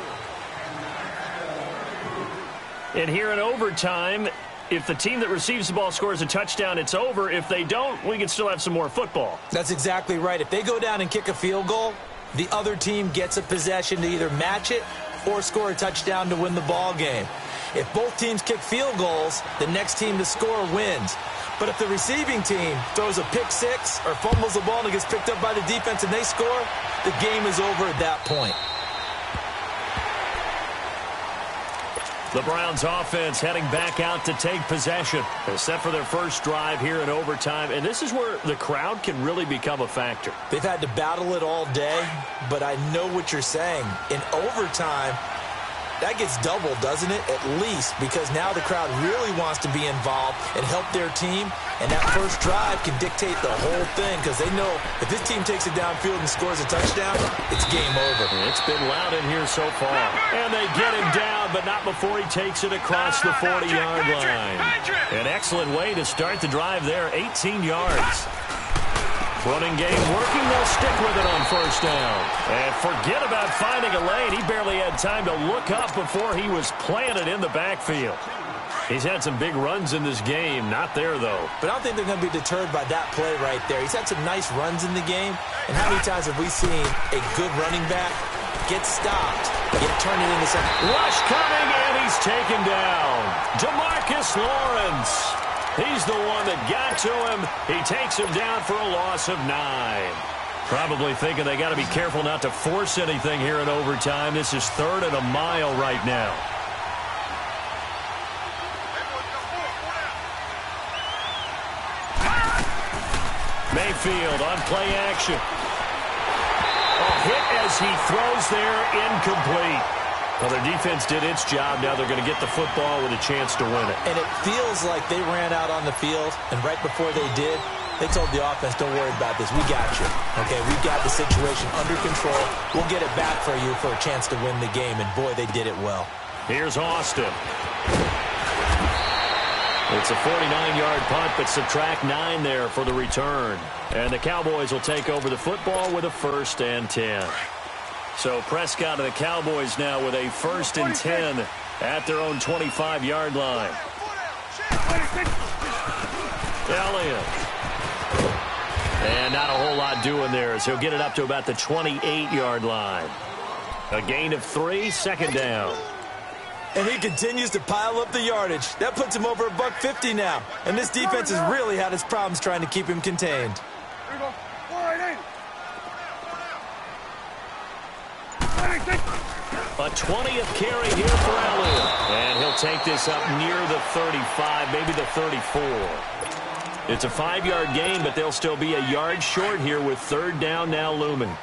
And here in overtime, if the team that receives the ball scores a touchdown, it's over. If they don't, we can still have some more football. That's exactly right. If they go down and kick a field goal, the other team gets a possession to either match it or score a touchdown to win the ball game. If both teams kick field goals, the next team to score wins. But if the receiving team throws a pick six or fumbles the ball and it gets picked up by the defense and they score, the game is over at that point. The Browns offense heading back out to take possession. They're set for their first drive here in overtime, and this is where the crowd can really become a factor. They've had to battle it all day, but I know what you're saying. In overtime, that gets doubled, doesn't it? At least, because now the crowd really wants to be involved and help their team, and that first drive can dictate the whole thing because they know if this team takes it downfield and scores a touchdown, it's game over. It's been loud in here so far. And they get him down, but not before he takes it across the 40-yard line. An excellent way to start the drive there, 18 yards. Running game working, they'll stick with it on first down. And forget about finding a lane. He barely had time to look up before he was planted in the backfield. He's had some big runs in this game. Not there, though. But I don't think they're going to be deterred by that play right there. He's had some nice runs in the game. And how many times have we seen a good running back get stopped, get turned it into something? Rush coming, and he's taken down. DeMarcus Lawrence. He's the one that got to him. He takes him down for a loss of 9. Probably thinking they got to be careful not to force anything here in overtime. This is 3rd and a mile right now. Mayfield on play action. A hit as he throws there, incomplete. Well, their defense did its job. Now they're going to get the football with a chance to win it. And it feels like they ran out on the field, and right before they did, they told the offense, don't worry about this. We got you. Okay, we've got the situation under control. We'll get it back for you for a chance to win the game. And, boy, they did it well. Here's Austin. It's a 49-yard punt, but subtract 9 there for the return. And the Cowboys will take over the football with a 1st and 10. So Prescott and the Cowboys now with a 1st and 10 at their own 25-yard line. Elliott. And not a whole lot doing there, so he'll get it up to about the 28-yard line. A gain of 3, 2nd down. And he continues to pile up the yardage. That puts him over $150 now. And this defense has really had its problems trying to keep him contained. Here we go. 4-8-8. A 20th carry here for Elliott. And he'll take this up near the 35, maybe the 34. It's a 5-yard gain, but they'll still be a yard short here with 3rd down now looming.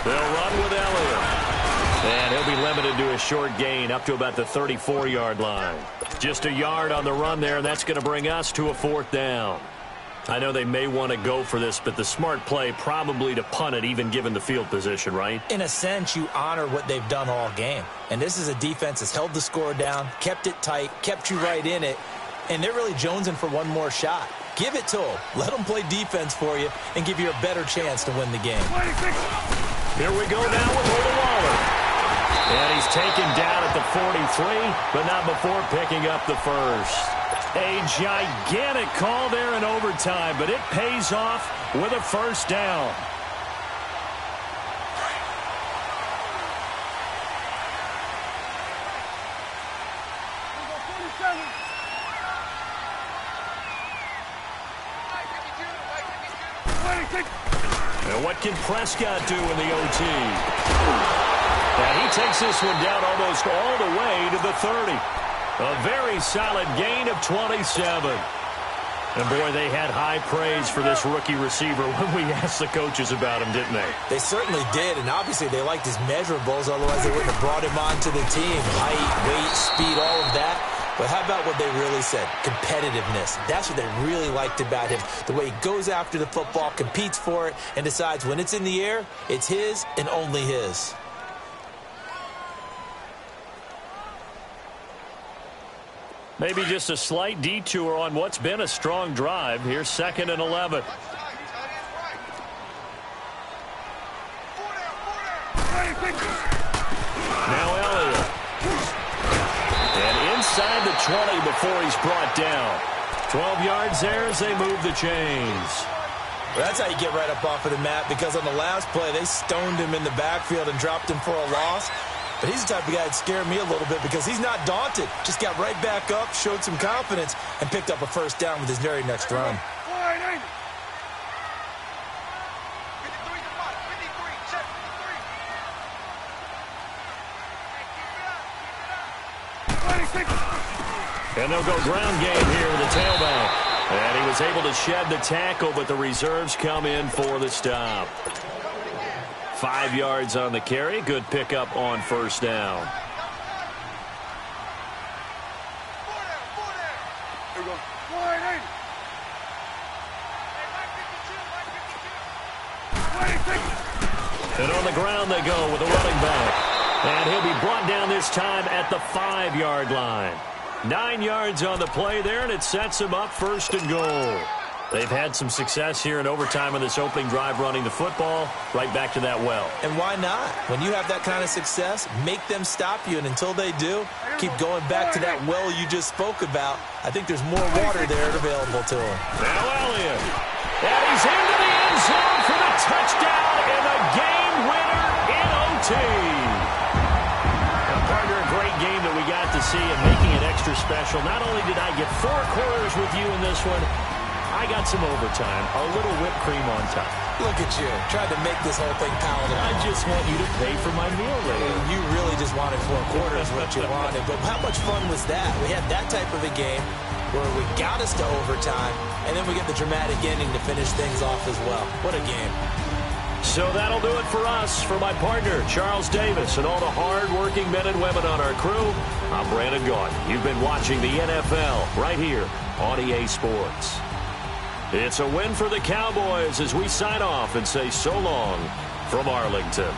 They'll run with Elliott. And he'll be limited to a short gain up to about the 34-yard line. Just a yard on the run there, and that's going to bring us to a 4th down. I know they may want to go for this, but the smart play probably to punt it, even given the field position, right? In a sense, you honor what they've done all game. And this is a defense that's held the score down, kept it tight, kept you right in it, and they're really jonesing for one more shot. Give it to them. Let them play defense for you and give you a better chance to win the game. Here we go now with Waller. And he's taken down at the 43, but not before picking up the 1st. A gigantic call there in overtime, but it pays off with a 1st down. And what can Prescott do in the OT? And he takes this one down almost all the way to the 30. A very solid gain of 27. And, boy, they had high praise for this rookie receiver when we asked the coaches about him, didn't they? They certainly did, and obviously they liked his measurables, otherwise they wouldn't have brought him onto the team. Height, weight, speed, all of that. But how about what they really said? Competitiveness. That's what they really liked about him. The way he goes after the football, competes for it, and decides when it's in the air, it's his and only his. Maybe just a slight detour on what's been a strong drive. Here's 2nd and 11. Now Elliott. And inside the 20 before he's brought down. 12 yards there as they move the chains. Well, that's how you get right up off of the mat, because on the last play, they stoned him in the backfield and dropped him for a loss. But he's the type of guy that scared me a little bit because he's not daunted. Just got right back up, showed some confidence, and picked up a first down with his very next run. And they'll go ground game here with the tailback. And he was able to shed the tackle, but the reserves come in for the stop. 5 yards on the carry. Good pickup on first down. And on the ground they go with a running back. And he'll be brought down this time at the 5-yard line. 9 yards on the play there, and it sets him up 1st and goal. They've had some success here in overtime in this opening drive running the football. Right back to that well. And why not? When you have that kind of success, make them stop you, and until they do, keep going back to that well you just spoke about. I think there's more water there available to him. Now Elliott. And he's into the end zone for the touchdown and the game winner in OT. Now, partner, a great game that we got to see and making it extra special. Not only did I get 4 quarters with you in this one, I got some overtime, a little whipped cream on top. Look at you, tried to make this whole thing palatable. I just want you to pay for my meal later. You really just wanted 4 quarters what you wanted. But how much fun was that? We had that type of a game where we got us to overtime, and then we get the dramatic ending to finish things off as well. What a game. So that'll do it for us. For my partner, Charles Davis, and all the hard-working men and women on our crew, I'm Brandon Gaudin. You've been watching the NFL right here on EA Sports. It's a win for the Cowboys as we sign off and say so long from Arlington.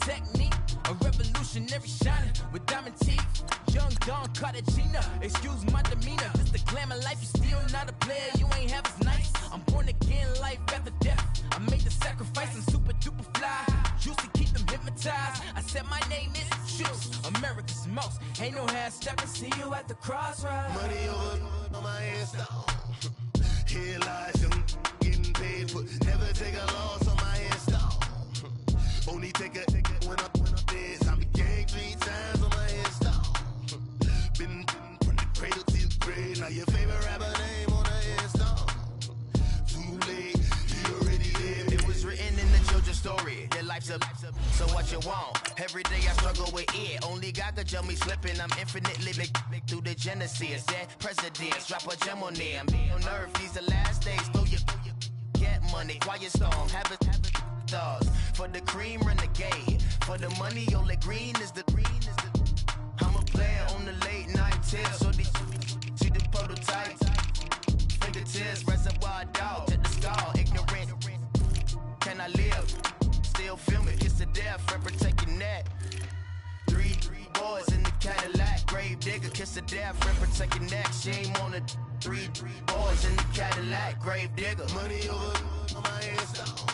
Technique, a revolutionary shining with diamond teeth, young Don Cartagena, excuse my demeanor. This the glamour life, you still not a player, you ain't half as nice. I'm born again, life after death. I made the sacrifice, I'm super duper fly. Used to keep them hypnotized. I said my name is Juice, America's most. Ain't no half stepping, see you at the crossroads. Money over on my hairstyle. Here lies young, getting paid for. Never take a loss on my hairstyle. Only take a when I'm dead. I'm gang 3 times on my hairstyle. Been from the cradle to the grave. Now your favorite rapper name on the hairstyle. Too late, you already there. It was written in the children's story. Your life's a so what you want? Every day I struggle with it. Only God could jump me slipping. I'm infinitely big through the genesis. Dead presidents, drop a gem on them. On earth, these the last days. Throw your get money, quiet storm. Have it stars. For the cream, renegade. For the money, only green is the green is the. I'm a player on the late night tip. So they see the prototype. Fingertips, reservoir dog. Check the skull, ignorant. Can I live? Still film it, kiss to death, friend protect your neck. Three boys in the Cadillac, grave digger, kiss to death, friend protect your neck. Shame on the three boys in the Cadillac, grave digger. Money over on my hairstyle.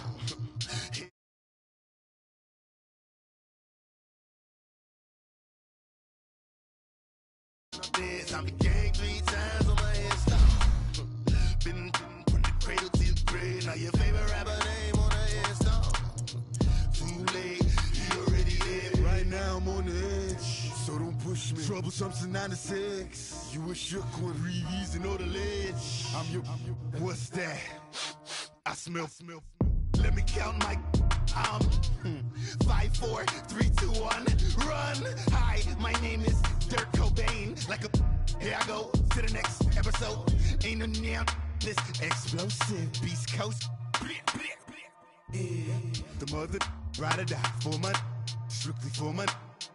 I'm the gang 3 times on my hairstyle. Been from the cradle to the grave. Now your favorite rapper name on the hairstyle. Too late, you already there. Right now I'm on the edge, so don't push me. Troublesome to 9 to 6. You were shook when Reeves and all the ledge. I'm your. What's that? I smell. Let me count my. I'm 5, 4, 3, 2, 1. Run. Hi, my name is Dirk Cobain. Like a. Here I go to the next episode. Ain't no damn this explosive Beast Coast. Yeah. The mother ride or die for my strictly for my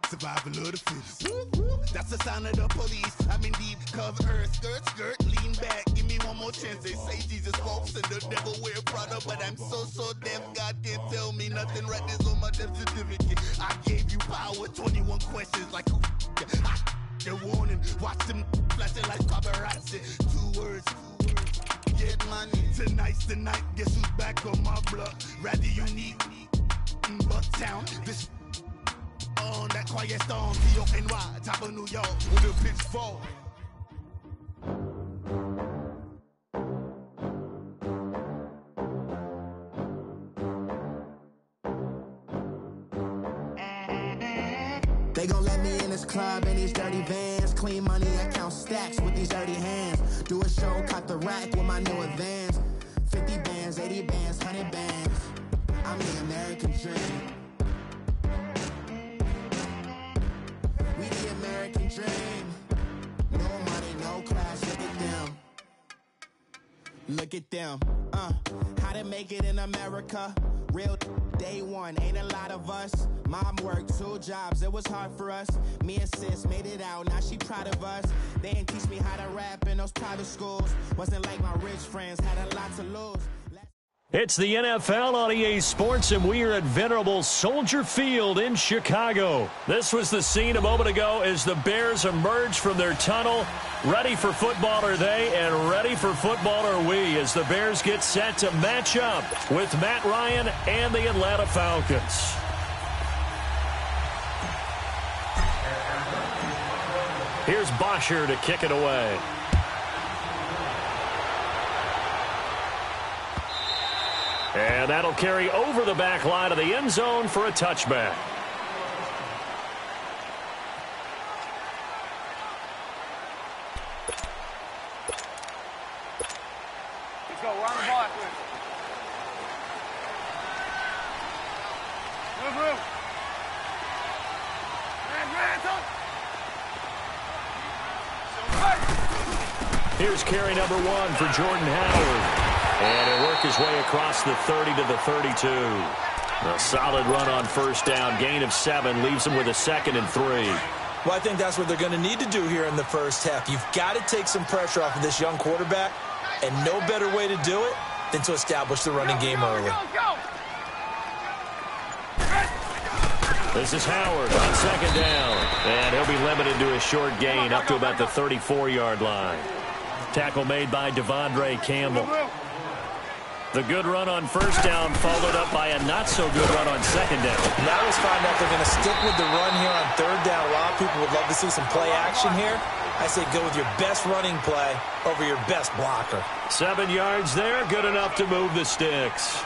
survival of the fittest. That's the sound of the police. I'm in deep cover, skirt, lean back. Give me one more chance. They say Jesus walks and the devil wear Prada, but I'm so deaf. God can't tell me nothing. Right there's on my death certificate. I gave you power. 21 questions like who? The warning. Watch them flashing like paparazzi. 2 words. Get money. Tonight's the night. Guess who's back on my block? Rather unique. Bucktown. This on that quiet storm. D-O-N-Y. Top of New York. With a pitchfork. They gon' let me in this club in these dirty vans. Clean money, I count stacks with these dirty hands. Do a show, cut the rack with my new advance. 50 bands, 80 bands, 100 bands. I'm the American dream. We the American dream. No money, no class, look at them. Look at them, how to make it in America. Real day one, ain't a lot of us. Mom worked 2 jobs, it was hard for us. Me and sis made it out, now she proud of us. They didn't teach me how to rap in those private schools. Wasn't like my rich friends, had a lot to lose. It's the NFL on EA Sports, and we are at venerable Soldier Field in Chicago. This was the scene a moment ago as the Bears emerged from their tunnel. Ready for football are they, and ready for football are we, as the Bears get set to match up with Matt Ryan and the Atlanta Falcons. Here's Bosher to kick it away. And that'll carry over the back line of the end zone for a touchback. Let's go. We're on the ball. Move. Here's carry number 1 for Jordan Howard. And he'll work his way across the 30 to the 32. A solid run on first down. Gain of 7 leaves him with a 2nd and 3. Well, I think that's what they're going to need to do here in the first half. You've got to take some pressure off of this young quarterback, and no better way to do it than to establish the running game early. This is Howard on second down. And he'll be limited to a short gain up to about the 34-yard line. Tackle made by Devondre Campbell. The good run on first down followed up by a not-so-good run on second down. Now let's find out they're going to stick with the run here on third down. A lot of people would love to see some play action here. I say go with your best running play over your best blocker. 7 yards there, good enough to move the sticks.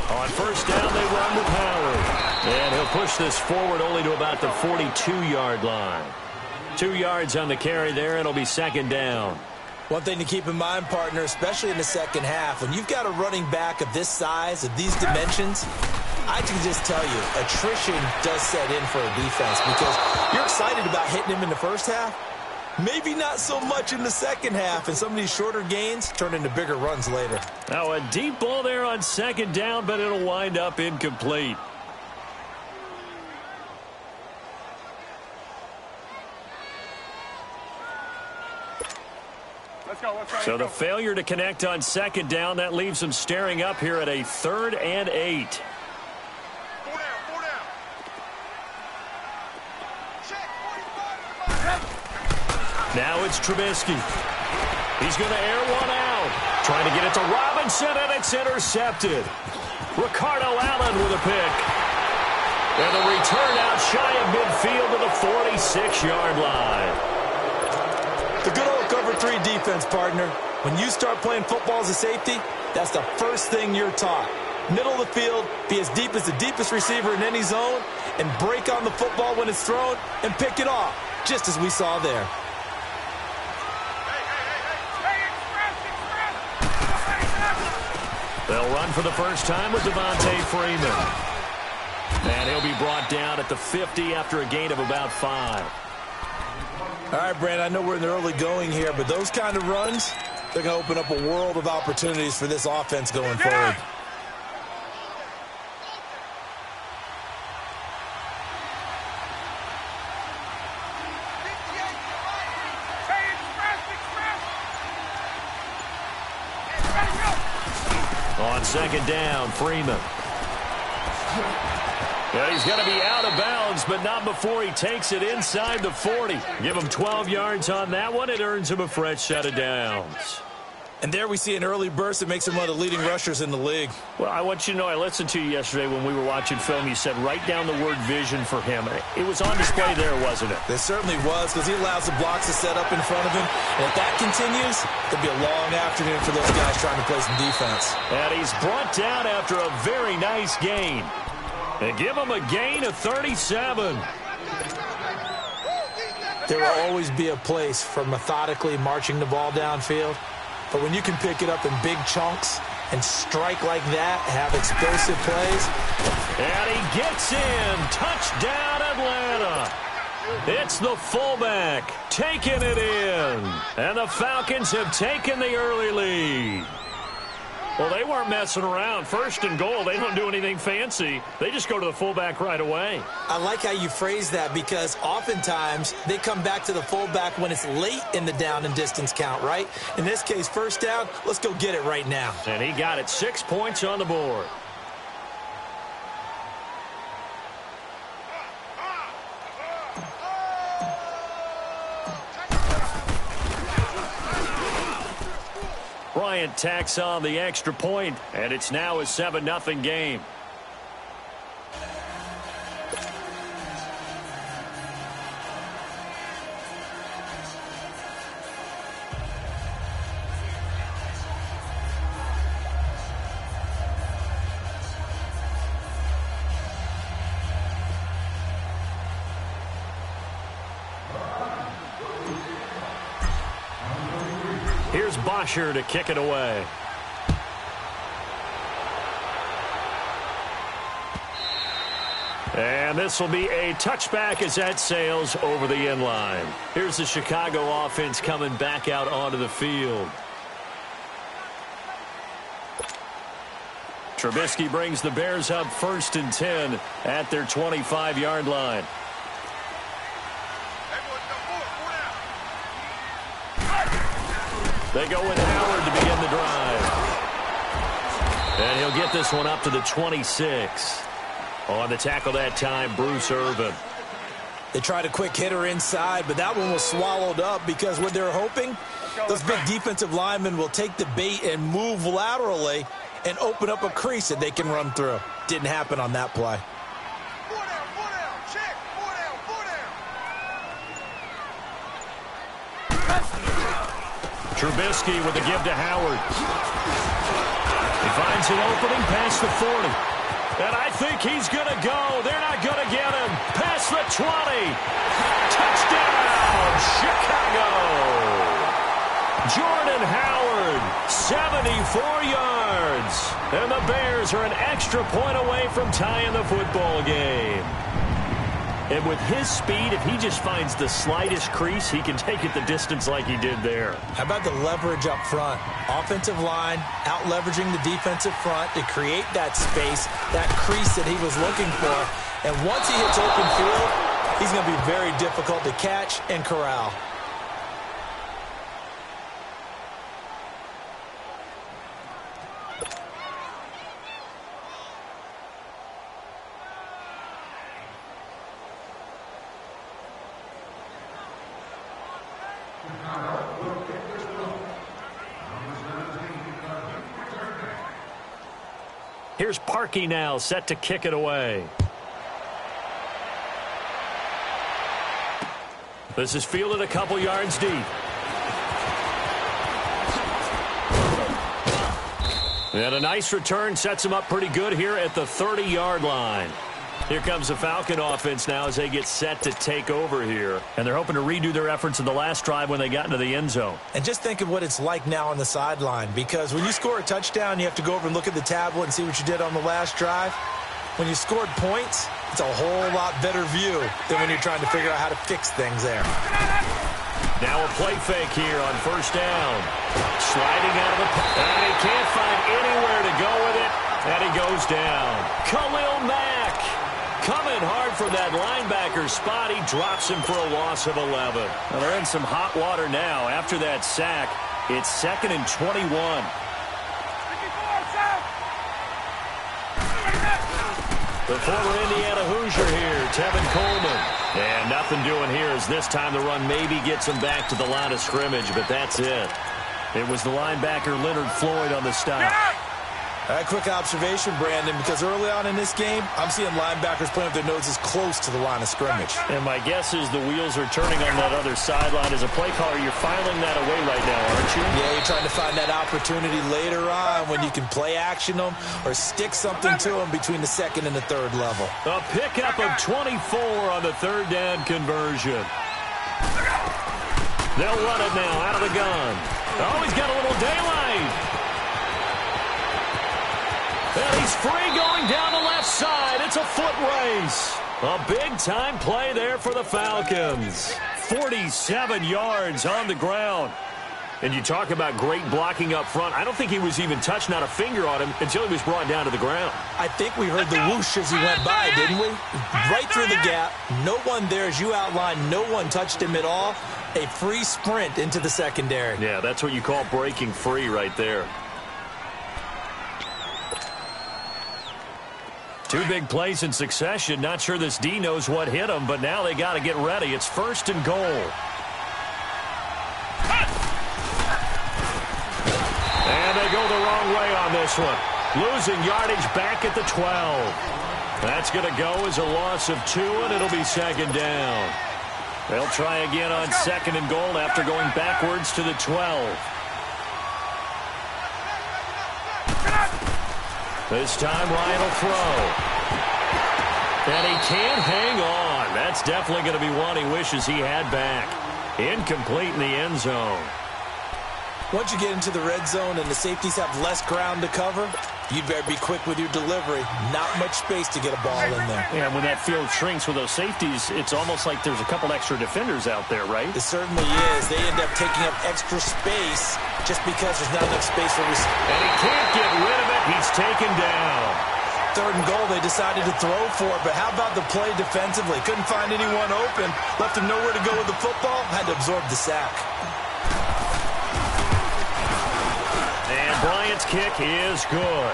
On first down, they run with Howard. And he'll push this forward only to about the 42-yard line. 2 yards on the carry there, and it'll be second down. One thing to keep in mind, partner, especially in the second half, when you've got a running back of this size, of these dimensions, I can just tell you, attrition does set in for a defense because you're excited about hitting him in the first half. Maybe not so much in the second half, and some of these shorter gains turn into bigger runs later. Now a deep ball there on second down, but it'll wind up incomplete. So the failure to connect on second down, that leaves them staring up here at a 3rd and 8. Now it's Trubisky. He's going to air one out. Trying to get it to Robinson, and it's intercepted. Ricardo Allen with a pick. And the return out shy of midfield to the 46-yard line. The good old cover 3 defense, partner. When you start playing football as a safety, that's the first thing you're taught. Middle of the field, be as deep as the deepest receiver in any zone, and break on the football when it's thrown and pick it off, just as we saw there. They'll run for the first time with Devontae Freeman. And he'll be brought down at the 50 after a gain of about 5. All right, Brand, I know we're in the early going here, but those kind of runs, they're going to open up a world of opportunities for this offense going forward. On second down, Freeman. Yeah, he's going to be out of bounds, but not before he takes it inside the 40. Give him 12 yards on that one. It earns him a fresh set of downs. And there we see an early burst that makes him one of the leading rushers in the league. Well, I want you to know, I listened to you yesterday when we were watching film. You said write down the word vision for him. It was on display there, wasn't it? It certainly was, because he allows the blocks to set up in front of him. And if that continues, it'll be a long afternoon for those guys trying to play some defense. And he's brought down after a very nice gain. And give him a gain of 37. There will always be a place for methodically marching the ball downfield. But when you can pick it up in big chunks and strike like that, have explosive plays. And he gets in. Touchdown, Atlanta. It's the fullback taking it in. And the Falcons have taken the early lead. Well, they weren't messing around. 1st and goal, they don't do anything fancy. They just go to the fullback right away. I like how you phrase that because oftentimes they come back to the fullback when it's late in the down and distance count, right? In this case, first down, let's go get it right now. And he got it. 6 points on the board. Bryant tacks on the extra point, and it's now a 7-0 game. Here's Bosher to kick it away. And this will be a touchback as that sails over the end line. Here's the Chicago offense coming back out onto the field. Trubisky brings the Bears up 1st and 10 at their 25-yard line. They go with Howard to begin the drive. And he'll get this one up to the 26. On the tackle that time, Bruce Irvin. They tried a quick hitter inside, but that one was swallowed up because what they're hoping, those big defensive linemen will take the bait and move laterally and open up a crease that they can run through. Didn't happen on that play. Trubisky with the give to Howard. He finds an opening past the 40. And I think he's going to go. They're not going to get him. Past the 20. Touchdown, Chicago. Jordan Howard, 74 yards. And the Bears are an extra point away from tying the football game. And with his speed, if he just finds the slightest crease, he can take it the distance like he did there. How about the leverage up front? Offensive line out-leveraging the defensive front to create that space, that crease that he was looking for. And once he hits open field, he's going to be very difficult to catch and corral. Here's Parkey now, set to kick it away. This is fielded a couple yards deep. And a nice return sets him up pretty good here at the 30-yard line. Here comes the Falcon offense now as they get set to take over here. And they're hoping to redo their efforts in the last drive when they got into the end zone. And just think of what it's like now on the sideline, because when you score a touchdown, you have to go over and look at the tablet and see what you did on the last drive. When you scored points, it's a whole lot better view than when you're trying to figure out how to fix things there. Now a play fake here on first down. Sliding out of the pocket. And he can't find anywhere to go with it. And he goes down. Khalil Mack coming hard for that linebacker spot. He drops him for a loss of 11. Well, they're in some hot water now. After that sack, it's 2nd and 21. The former Indiana Hoosier here, Tevin Coleman. And nothing doing here as this time the run maybe gets him back to the line of scrimmage, but that's it. It was the linebacker Leonard Floyd on the stop. A quick observation, Brandon, because early on in this game, I'm seeing linebackers playing with their noses close to the line of scrimmage. And my guess is the wheels are turning on that other sideline. As a play caller, you're filing that away right now, aren't you? Yeah, you're trying to find that opportunity later on when you can play action them or stick something to them between the 2nd and the 3rd level. A pickup of 24 on the 3rd down conversion. They'll run it now out of the gun. Oh, he's got a little daylight. And he's free going down the left side. It's a foot race. A big-time play there for the Falcons. 47 yards on the ground. And you talk about great blocking up front. I don't think he was even touched, not a finger on him, until he was brought down to the ground. I think we heard the whoosh as he went by, didn't we? Right through the gap. No one there, as you outlined. No one touched him at all. A free sprint into the secondary. Yeah, that's what you call breaking free right there. 2 big plays in succession. Not sure this D knows what hit him, but now they got to get ready. It's 1st and goal. And they go the wrong way on this one. Losing yardage back at the 12. That's going to go as a loss of 2, and it'll be 2nd down. They'll try again on 2nd and goal after going backwards to the 12. This time Ryan will throw. And he can't hang on. That's definitely going to be one he wishes he had back. Incomplete in the end zone. Once you get into the red zone and the safeties have less ground to cover, you'd better be quick with your delivery. Not much space to get a ball in there. Yeah, when that field shrinks with those safeties, it's almost like there's a couple extra defenders out there, right? It certainly is. They end up taking up extra space just because there's not enough space for receivers. And he can't get rid of it. He's taken down. 3rd and goal, they decided to throw for it, but how about the play defensively? Couldn't find anyone open. Left him nowhere to go with the football. Had to absorb the sack. its kick is good.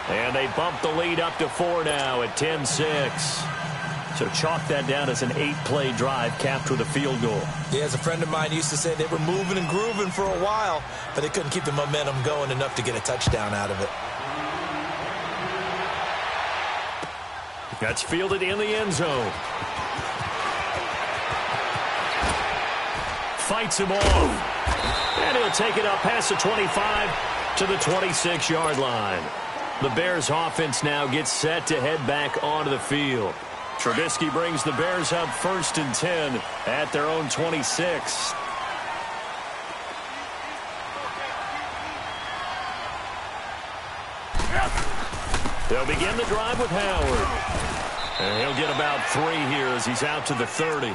And they bump the lead up to 4 now at 10-6. So chalk that down as an 8-play drive capped with a field goal. Yeah, as a friend of mine used to say, they were moving and grooving for a while, but they couldn't keep the momentum going enough to get a touchdown out of it. That's fielded in the end zone. Fights him off. And he'll take it up past the 25 to the 26-yard line. The Bears offense now gets set to head back onto the field. Trubisky brings the Bears up 1st and 10 at their own 26. They'll begin the drive with Howard. And he'll get about 3 here as he's out to the 30.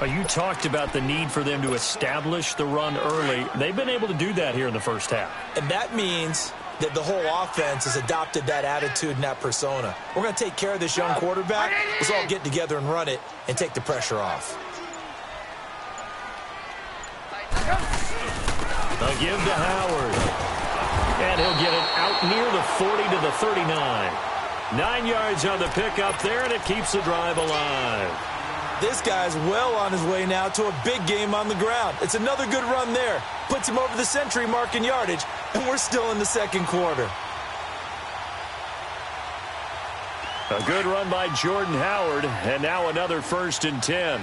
You talked about the need for them to establish the run early. They've been able to do that here in the first half. And that means that the whole offense has adopted that attitude and that persona. We're going to take care of this young quarterback. Let's all get together and run it and take the pressure off. A give to Howard. And he'll get it out near the 40 to the 39. 9 yards on the pickup there, and it keeps the drive alive. This guy's well on his way now to a big game on the ground. It's another good run there. Puts him over the century mark in yardage, and we're still in the second quarter. A good run by Jordan Howard, and now another 1st and 10.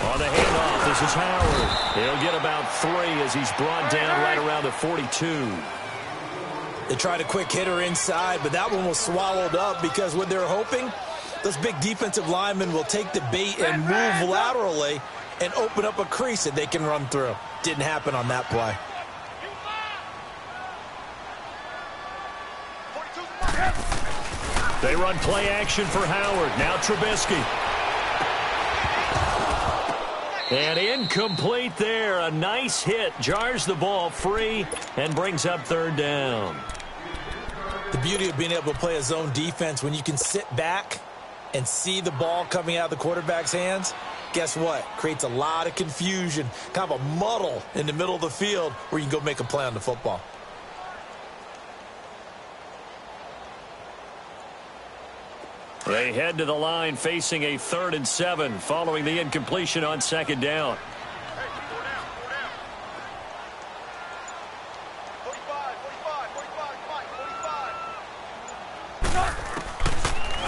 On the handoff, this is Howard. He'll get about 3 as he's brought down right around the 42. They tried a quick hitter inside, but that one was swallowed up because what they're hoping, those big defensive linemen will take the bait and move laterally and open up a crease that they can run through. Didn't happen on that play. They run play action for Howard. Now Trubisky. And incomplete there. A nice hit. Jars the ball free and brings up 3rd down. The beauty of being able to play a zone defense when you can sit back and see the ball coming out of the quarterback's hands, guess what? Creates a lot of confusion, kind of a muddle in the middle of the field where you can go make a play on the football. They head to the line facing a 3rd and 7 following the incompletion on 2nd down.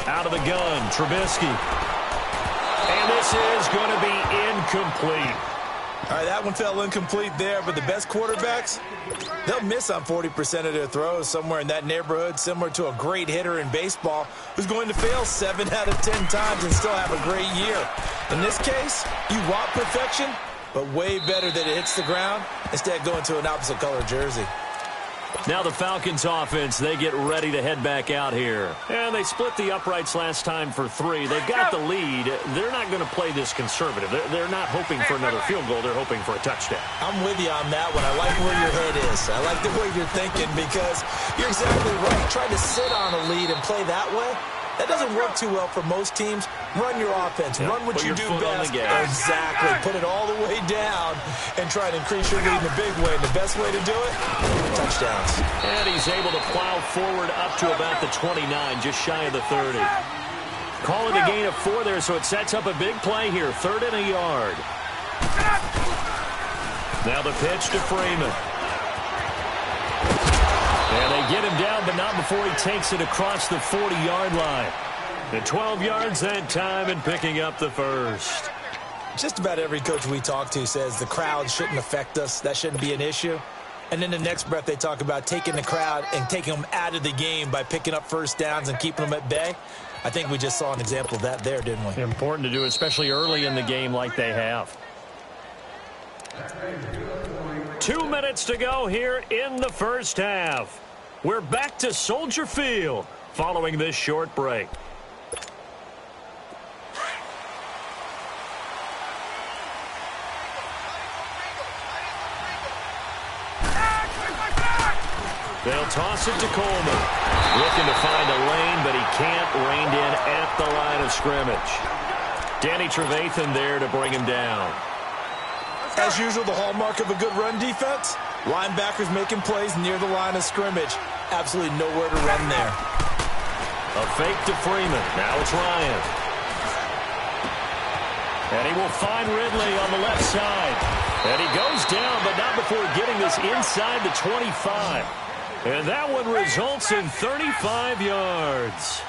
Out of the gun, Trubisky. And this is going to be incomplete. All right, that one fell incomplete there, but the best quarterbacks, they'll miss on 40% of their throws, somewhere in that neighborhood, similar to a great hitter in baseball who's going to fail 7 out of 10 times and still have a great year. In this case, you want perfection, but way better that it hits the ground instead of going to an opposite color jersey. Now the Falcons offense, they get ready to head back out here. And they split the uprights last time for 3. They've got the lead. They're not going to play this conservative. They're not hoping for another field goal. They're hoping for a touchdown. I'm with you on that one. I like where your head is. I like the way you're thinking because you're exactly right. Trying to sit on a lead and play that way, that doesn't work too well for most teams. Run your offense. Yep. Run what Put you your do foot on best. the gas. Exactly. Put it all the way down and try to increase your lead in a big way. And the best way to do it, touchdowns. And he's able to plow forward up to about the 29, just shy of the 30. Call it a gain of 4 there, so it sets up a big play here. 3rd and a yard. Now the pitch to Freeman. And they get him down, but not before he takes it across the 40-yard line. And 12 yards that time and picking up the 1st. Just about every coach we talk to says the crowd shouldn't affect us. That shouldn't be an issue. And then the next breath they talk about taking the crowd and taking them out of the game by picking up 1st downs and keeping them at bay. I think we just saw an example of that there, didn't we? Important to do, especially early in the game like they have. 2 minutes to go here in the first half. We're back to Soldier Field following this short break. They'll toss it to Coleman. Looking to find a lane, but he can't. Reined in at the line of scrimmage. Danny Trevathan there to bring him down. As usual, the hallmark of a good run defense, linebackers making plays near the line of scrimmage. Absolutely nowhere to run there. A fake to Freeman. Now it's Ryan. And he will find Ridley on the left side. And he goes down, but not before getting this inside the 25. And that one results in 35 yards.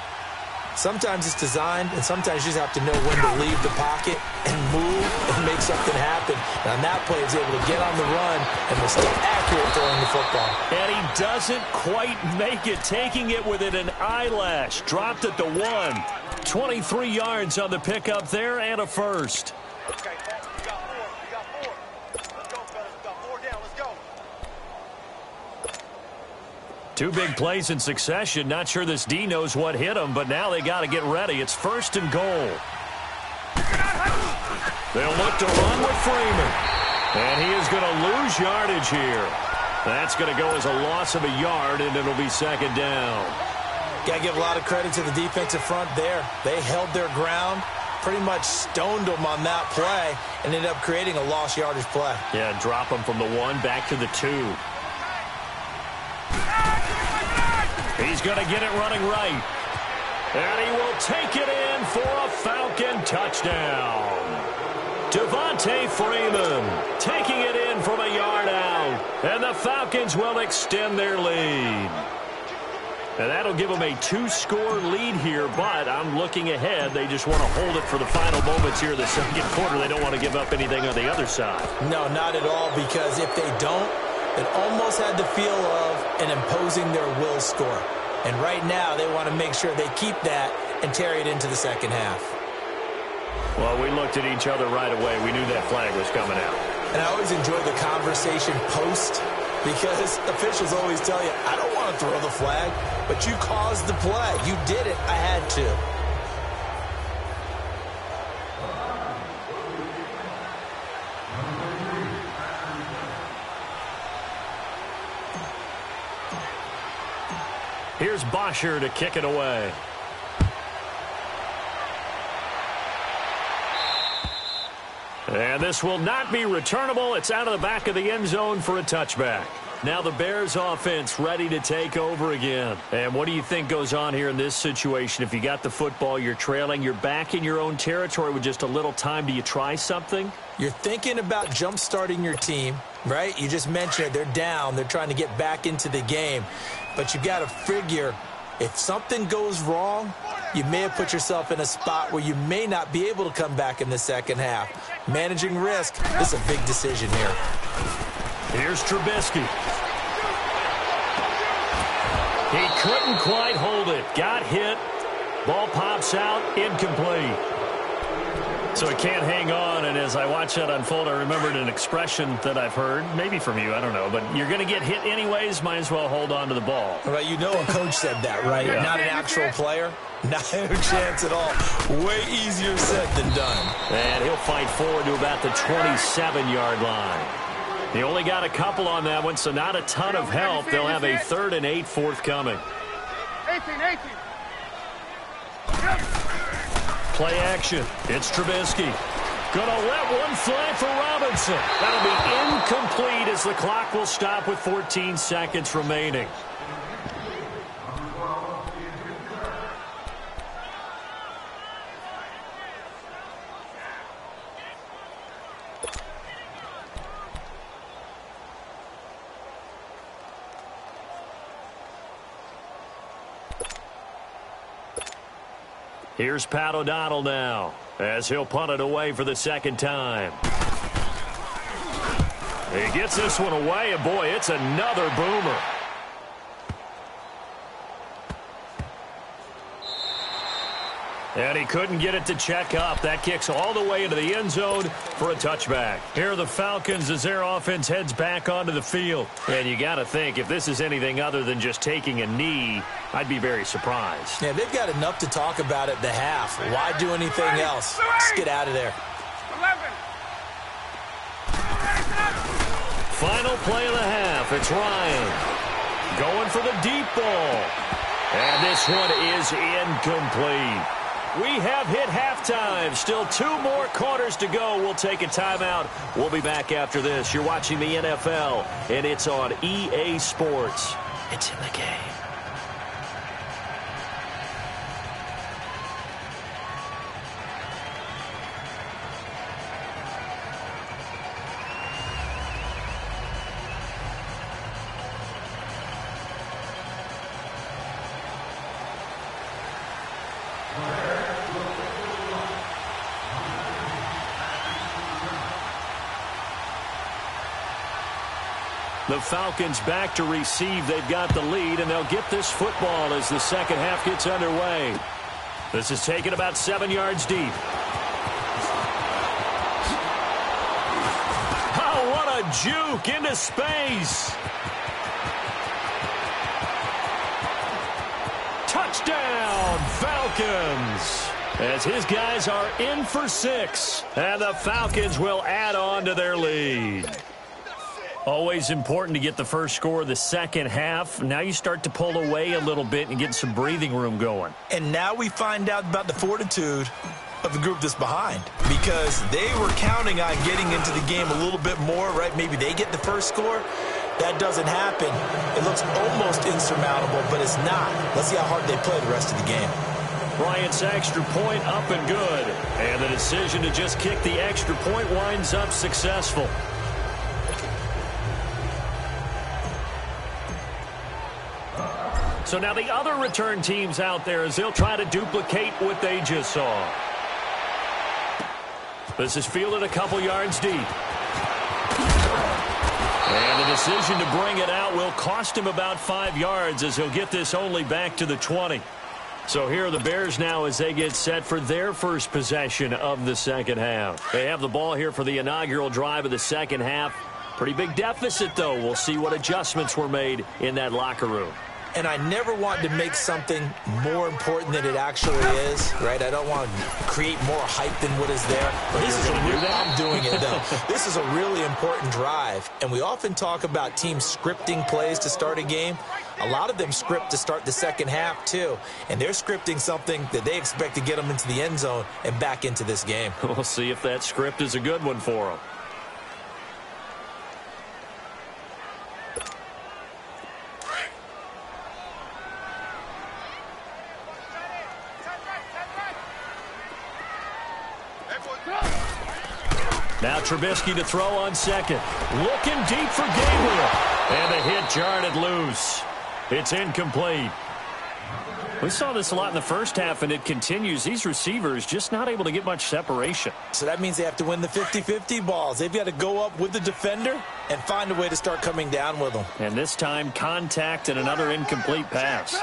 Sometimes it's designed, and sometimes you just have to know when to leave the pocket and move and make something happen. And on that play, he's able to get on the run and was still accurate throwing the football. And he doesn't quite make it, taking it within an eyelash. Dropped at the 1. 23 yards on the pickup there and a first. Okay, we got 4. We got 4. Let's go, fellas. We got 4 down. Let's go. 2 big plays in succession. Not sure this D knows what hit him, but now they got to get ready. It's 1st and goal. They'll look to run with Freeman. And he is going to lose yardage here. That's going to go as a loss of a yard, and it'll be 2nd down. Got to give a lot of credit to the defensive front there. They held their ground, pretty much stoned them on that play, and ended up creating a lost yardage play. Yeah, drop them from the 1 back to the 2. He's going to get it running right. And he will take it in for a Falcon touchdown. Devontae Freeman taking it in from a yard out. And the Falcons will extend their lead. And that'll give them a 2-score lead here, but I'm looking ahead. They just want to hold it for the final moments here of the 2nd quarter. They don't want to give up anything on the other side. No, not at all, because if they don't, it almost had the feel of an imposing their will score. And right now, they want to make sure they keep that and carry it into the 2nd half. Well, we looked at each other right away. We knew that flag was coming out. And I always enjoy the conversation post, because officials always tell you, I don't want to throw the flag, but you caused the play. You did it. I had to. Here's Bosher to kick it away. And this will not be returnable. It's out of the back of the end zone for a touchback. Now the Bears offense ready to take over again. And what do you think goes on here in this situation? If you got the football, you're trailing, you're back in your own territory with just a little time. Do you try something? You're thinking about jump-starting your team, right? You just mentioned it. They're down. They're trying to get back into the game. But you got to figure, if something goes wrong, you may have put yourself in a spot where you may not be able to come back in the 2nd half. Managing risk, this is a big decision here. Here's Trubisky. He couldn't quite hold it. Got hit. Ball pops out. Incomplete. So he can't hang on, and as I watch that unfold, I remembered an expression that I've heard, maybe from you, I don't know, but you're going to get hit anyways, might as well hold on to the ball. Right, you know a coach said that, right? Yeah. Not an actual player. Not a chance at all. Way easier said than done. And he'll fight forward to about the 27-yard line. He only got a couple on that one, so not a ton of help. They'll have a 3rd and 8 forthcoming. 18. Play action. It's Trubisky. Gonna let one fly for Robinson. That'll be incomplete as the clock will stop with 14 seconds remaining. Here's Pat O'Donnell now, as he'll punt it away for the 2nd time. He gets this one away, and boy, it's another boomer. And he couldn't get it to check up. That kicks all the way into the end zone for a touchback. Here are the Falcons as their offense heads back onto the field. And you got to think, if this is anything other than just taking a knee, I'd be very surprised. Yeah, they've got enough to talk about at the half. Why do anything else? Just get out of there. 11. Final play of the half. It's Ryan. Going for the deep ball. And this one is incomplete. We have hit halftime. Still 2 more quarters to go. We'll take a timeout. We'll be back after this. You're watching the NFL, and it's on EA Sports. It's in the game. The Falcons back to receive. They've got the lead, and they'll get this football as the second half gets underway. This is taken about 7 yards deep. Oh, what a juke into space. Touchdown, Falcons. As his guys are in for 6, and the Falcons will add on to their lead. Always important to get the first score of the second half. Now you start to pull away a little bit and get some breathing room going. And now we find out about the fortitude of the group that's behind, because they were counting on getting into the game a little bit more, right? Maybe they get the first score. That doesn't happen. It looks almost insurmountable, but it's not. Let's see how hard they play the rest of the game. Bryant's extra point up and good. And the decision to just kick the extra point winds up successful. So now the other return teams out there as they'll try to duplicate what they just saw. This is fielded a couple yards deep. And the decision to bring it out will cost him about 5 yards as he'll get this only back to the 20. So here are the Bears now as they get set for their first possession of the second half. They have the ball here for the inaugural drive of the second half. Pretty big deficit, though. We'll see what adjustments were made in that locker room. And I never want to make something more important than it actually is, right? I don't want to create more hype than what is there. But this is I'm doing it, though. This is a really important drive. And we often talk about teams scripting plays to start a game. A lot of them script to start the second half, too. And they're scripting something that they expect to get them into the end zone and back into this game. We'll see if that script is a good one for them. Now Trubisky to throw on second. Looking deep for Gabriel. And the hit jarred it loose. It's incomplete. We saw this a lot in the first half, and it continues. These receivers just not able to get much separation. So that means they have to win the 50-50 balls. They've got to go up with the defender and find a way to start coming down with them. And this time, contact and another incomplete pass.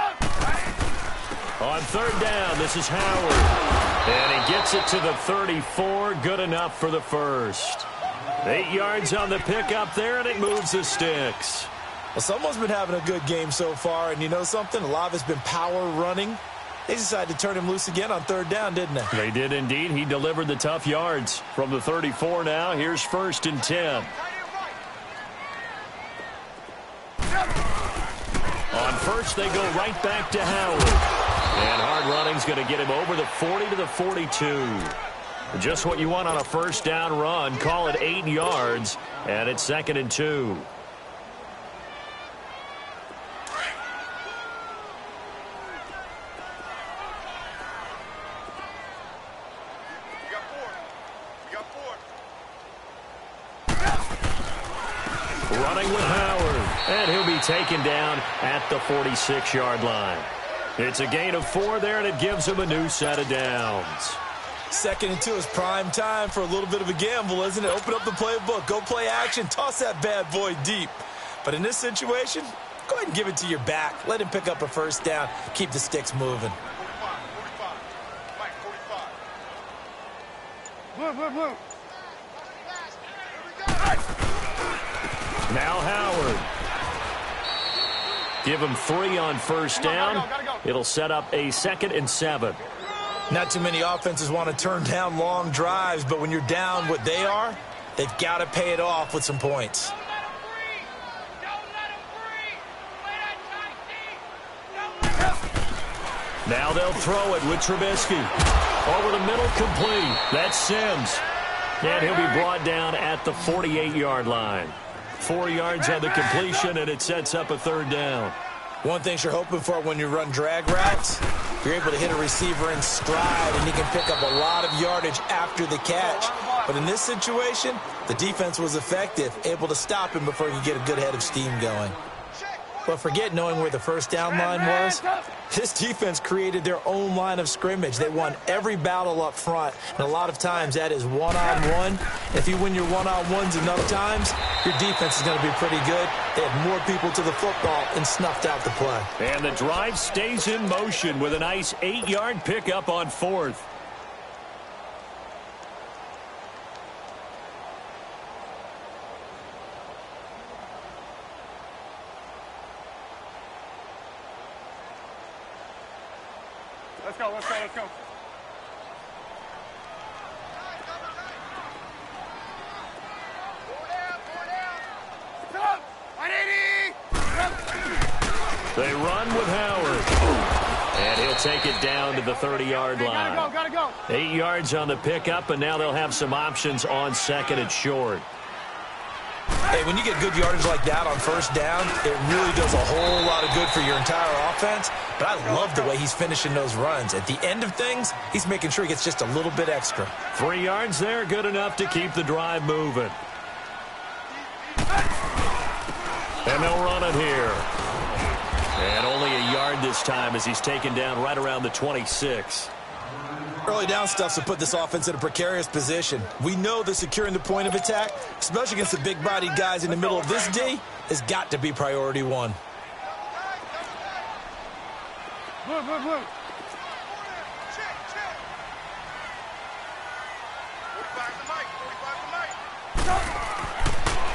On third down, this is Howard. And he gets it to the 34. Good enough for the first. 8 yards on the pickup there, and it moves the sticks. Well, someone's been having a good game so far, and you know something? A lot of it's been power running. They decided to turn him loose again on third down, didn't they? They did indeed. He delivered the tough yards. From the 34 now, here's 1st and 10. On first, they go right back to Howard. And hard running's going to get him over the 40 to the 42. Just what you want on a first down run. Call it 8 yards, and it's 2nd and 2. Running with Howard, and he'll be taken down at the 46-yard line. It's a gain of 4 there, and it gives him a new set of downs. 2nd and 2 is prime time for a little bit of a gamble, isn't it? Open up the playbook, go play action, toss that bad boy deep. But in this situation, go ahead and give it to your back. Let him pick up a first down, keep the sticks moving. Blue. Now Howard. Give him 3 on first down. It'll set up a 2nd and 7. Not too many offenses want to turn down long drives, but when you're down what they are, they've got to pay it off with some points. Now they'll throw it with Trubisky. Over the middle, complete. That's Sims. And he'll be brought down at the 48-yard line. 4 yards on the completion, and it sets up a third down. One thing you're hoping for when you run drag routes, you're able to hit a receiver in stride, and he can pick up a lot of yardage after the catch. But in this situation, the defense was effective, able to stop him before he could get a good head of steam going. But forget knowing where the first down line was. This defense created their own line of scrimmage. They won every battle up front, and a lot of times that is one-on-one. If you win your one-on-ones enough times, your defense is going to be pretty good. They had more people to the football and snuffed out the play. And the drive stays in motion with a nice 8-yard pickup on 4th. Let's go, let's go, let's go. They run with Howard. And he'll take it down to the 30-yard line. Gotta go. 8 yards on the pickup, and now they'll have some options on second and short. Hey, when you get good yardage like that on first down, it really does a whole lot of good for your entire offense. But I love the way he's finishing those runs. At the end of things, he's making sure he gets just a little bit extra. 3 yards there, good enough to keep the drive moving. And they'll run it here. And only a yard this time as he's taken down right around the 26. Early down stuffs will put this offense in a precarious position. We know that securing the point of attack, especially against the big-bodied guys in the middle of this D, has got to be priority one. Blue.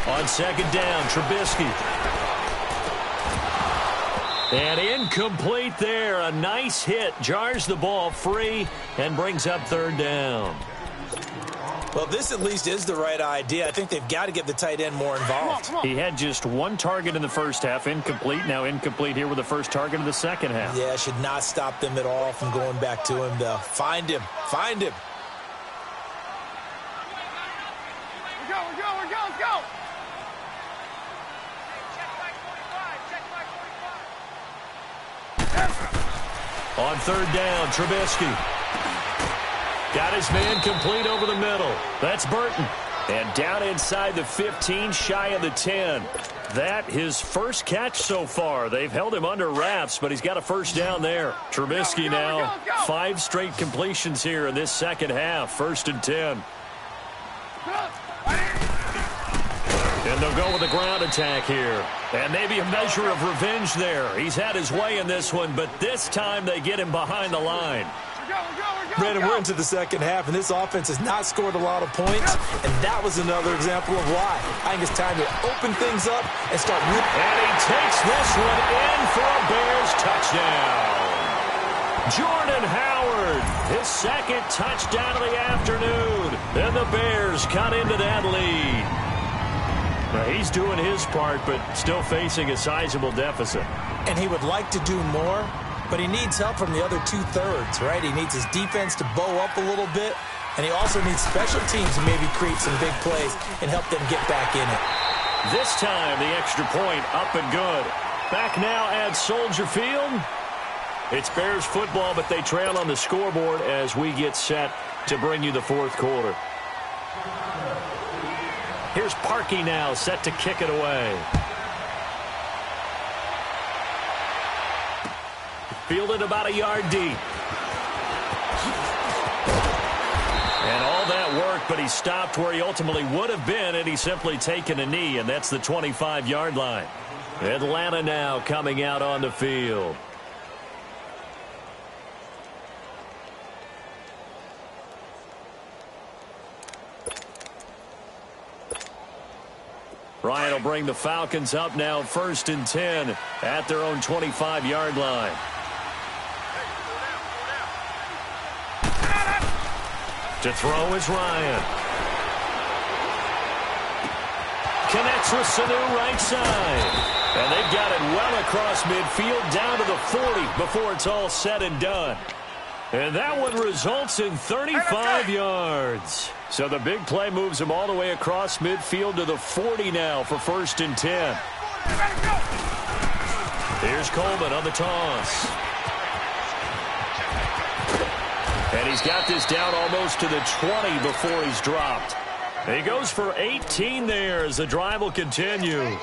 On second down, Trubisky. And incomplete there. A nice hit. Jars the ball free and brings up third down. Well, this at least is the right idea. I think they've got to get the tight end more involved. He had just 1 target in the first half. Incomplete. Now incomplete here with the first target of the second half. Yeah, should not stop them at all from going back to him, though. Find him. Find him. We're go, let's go. On third down, Trubisky. Got his man complete over the middle. That's Burton. And down inside the 15, shy of the 10. That his first catch so far. They've held him under wraps, but he's got a first down there. Trubisky now, 5 straight completions here in this second half. 1st and 10. And they'll go with a ground attack here. And maybe a measure of revenge there. He's had his way in this one, but this time they get him behind the line. Brandon, we're into the second half, and this offense has not scored a lot of points, and that was another example of why. I think it's time to open things up and start. And he takes this one in for a Bears touchdown. Jordan Howard, his second touchdown of the afternoon. And the Bears cut into that lead. Now, he's doing his part, but still facing a sizable deficit. And he would like to do more, but he needs help from the other 2/3, right? He needs his defense to bow up a little bit, and he also needs special teams to maybe create some big plays and help them get back in it. This time, the extra point up and good. Back now at Soldier Field. It's Bears football, but they trail on the scoreboard as we get set to bring you the 4th quarter. Here's Parkey now, set to kick it away. Fielded about a yard deep. And all that work, but he stopped where he ultimately would have been, and he's simply taken a knee, and that's the 25-yard line. Atlanta now coming out on the field. Ryan will bring the Falcons up now 1st and 10 at their own 25-yard line. To throw is Ryan. Connects with Sanu right side. And they've got it well across midfield down to the 40 before it's all said and done. And that one results in 35 yards. So the big play moves them all the way across midfield to the 40 now for 1st and 10. Here's Coleman on the toss. And he's got this down almost to the 20 before he's dropped. And he goes for 18 there as the drive will continue.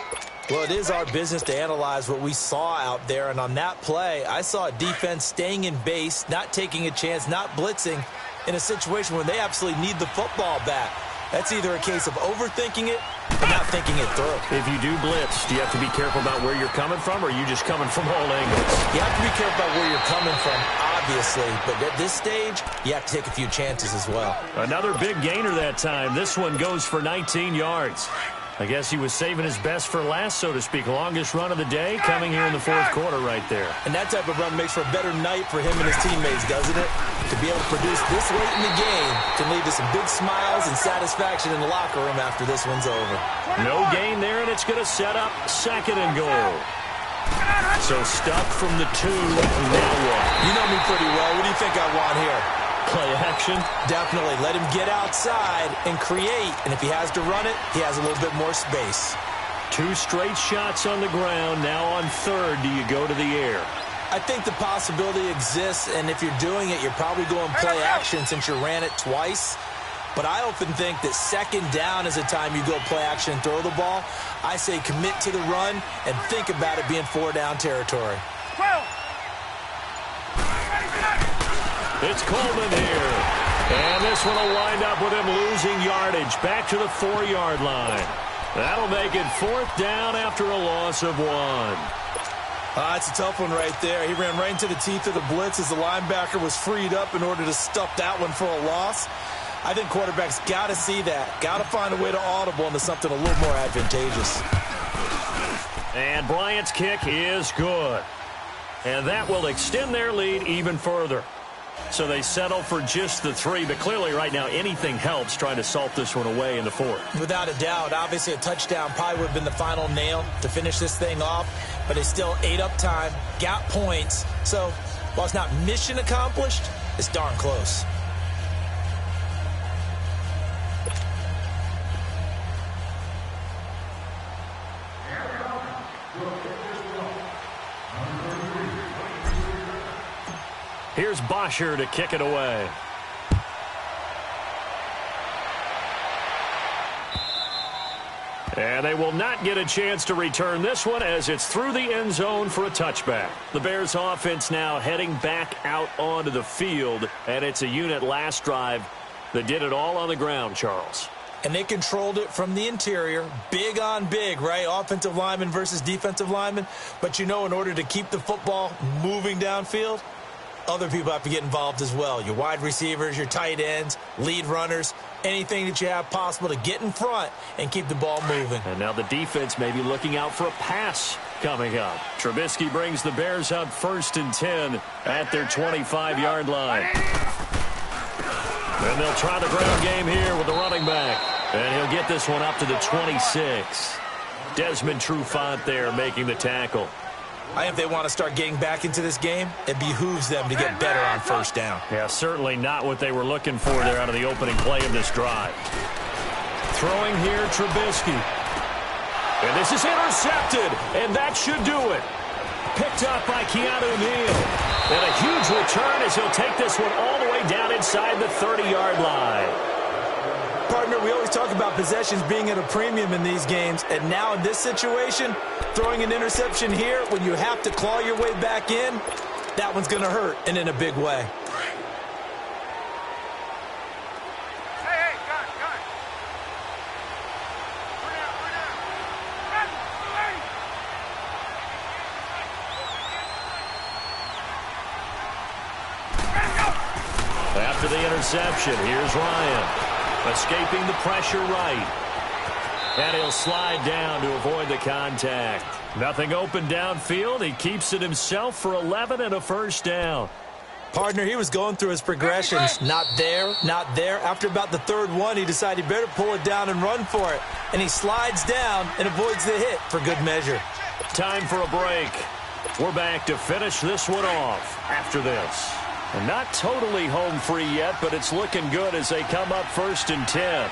Well, it is our business to analyze what we saw out there, and on that play, I saw a defense staying in base, not taking a chance, not blitzing in a situation where they absolutely need the football back. That's either a case of overthinking it or not thinking it through. If you do blitz, do you have to be careful about where you're coming from, or are you just coming from all angles? You have to be careful about where you're coming from, obviously, but at this stage, you have to take a few chances as well. Another big gainer that time. This one goes for 19 yards. I guess he was saving his best for last, so to speak. Longest run of the day coming here in the 4th quarter right there. And that type of run makes for a better night for him and his teammates, doesn't it? To be able to produce this late in the game can lead to some big smiles and satisfaction in the locker room after this one's over. No gain there, and it's going to set up 2nd and goal. So stuffed from the 2, now what? You know me pretty well. What do you think I want here? Play action? Definitely. Let him get outside and create. And if he has to run it, he has a little bit more space. 2 straight shots on the ground. Now on 3rd, do you go to the air? I think the possibility exists, and if you're doing it, you're probably going play action since you ran it twice. But I often think that 2nd down is a time you go play action and throw the ball. I say commit to the run and think about it being 4-down territory. It's Coleman here. And this one will wind up with him losing yardage back to the 4-yard line. That'll make it 4th down after a loss of 1. It's a tough one right there. He ran right into the teeth of the blitz as the linebacker was freed up in order to stuff that one for a loss. I think quarterbacks got to see that. Got to find a way to audible into something a little more advantageous. And Bryant's kick is good. And that will extend their lead even further. So they settle for just the 3, but clearly right now anything helps trying to salt this one away in the 4th. Without a doubt, obviously a touchdown probably would have been the final nail to finish this thing off, but they still ate up time, got points. So while it's not mission accomplished, it's darn close. Here's Bosher to kick it away. And they will not get a chance to return this one as it's through the end zone for a touchback. The Bears offense now heading back out onto the field, and it's a unit last drive that did it all on the ground, Charles. And they controlled it from the interior, big on big, right? Offensive lineman versus defensive lineman. But you know, in order to keep the football moving downfield, other people have to get involved as well. Your wide receivers, your tight ends, lead runners, anything that you have possible to get in front and keep the ball moving. And now the defense may be looking out for a pass coming up. Trubisky brings the Bears up 1st and 10 at their 25-yard line. And they'll try the ground game here with the running back. And he'll get this one up to the 26. Desmond Trufant there making the tackle. I think if they want to start getting back into this game, it behooves them to get better on 1st down. Yeah, certainly not what they were looking for there out of the opening play of this drive. Throwing here, Trubisky. And this is intercepted, and that should do it. Picked up by Keanu Neal. And a huge return as he'll take this one all the way down inside the 30-yard line. Partner, we always talk about possessions being at a premium in these games, and now in this situation, throwing an interception here when you have to claw your way back in, that one's going to hurt, and in a big way. Hey, got it. After the interception, here's Ryan. Escaping the pressure right. And he'll slide down to avoid the contact. Nothing open downfield. He keeps it himself for 11 and a 1st down. Partner, he was going through his progressions. Not there, not there. After about the 3rd one, he decided he better pull it down and run for it. And he slides down and avoids the hit for good measure. Time for a break. We're back to finish this one off after this. And not totally home free yet, but it's looking good as they come up 1st and 10.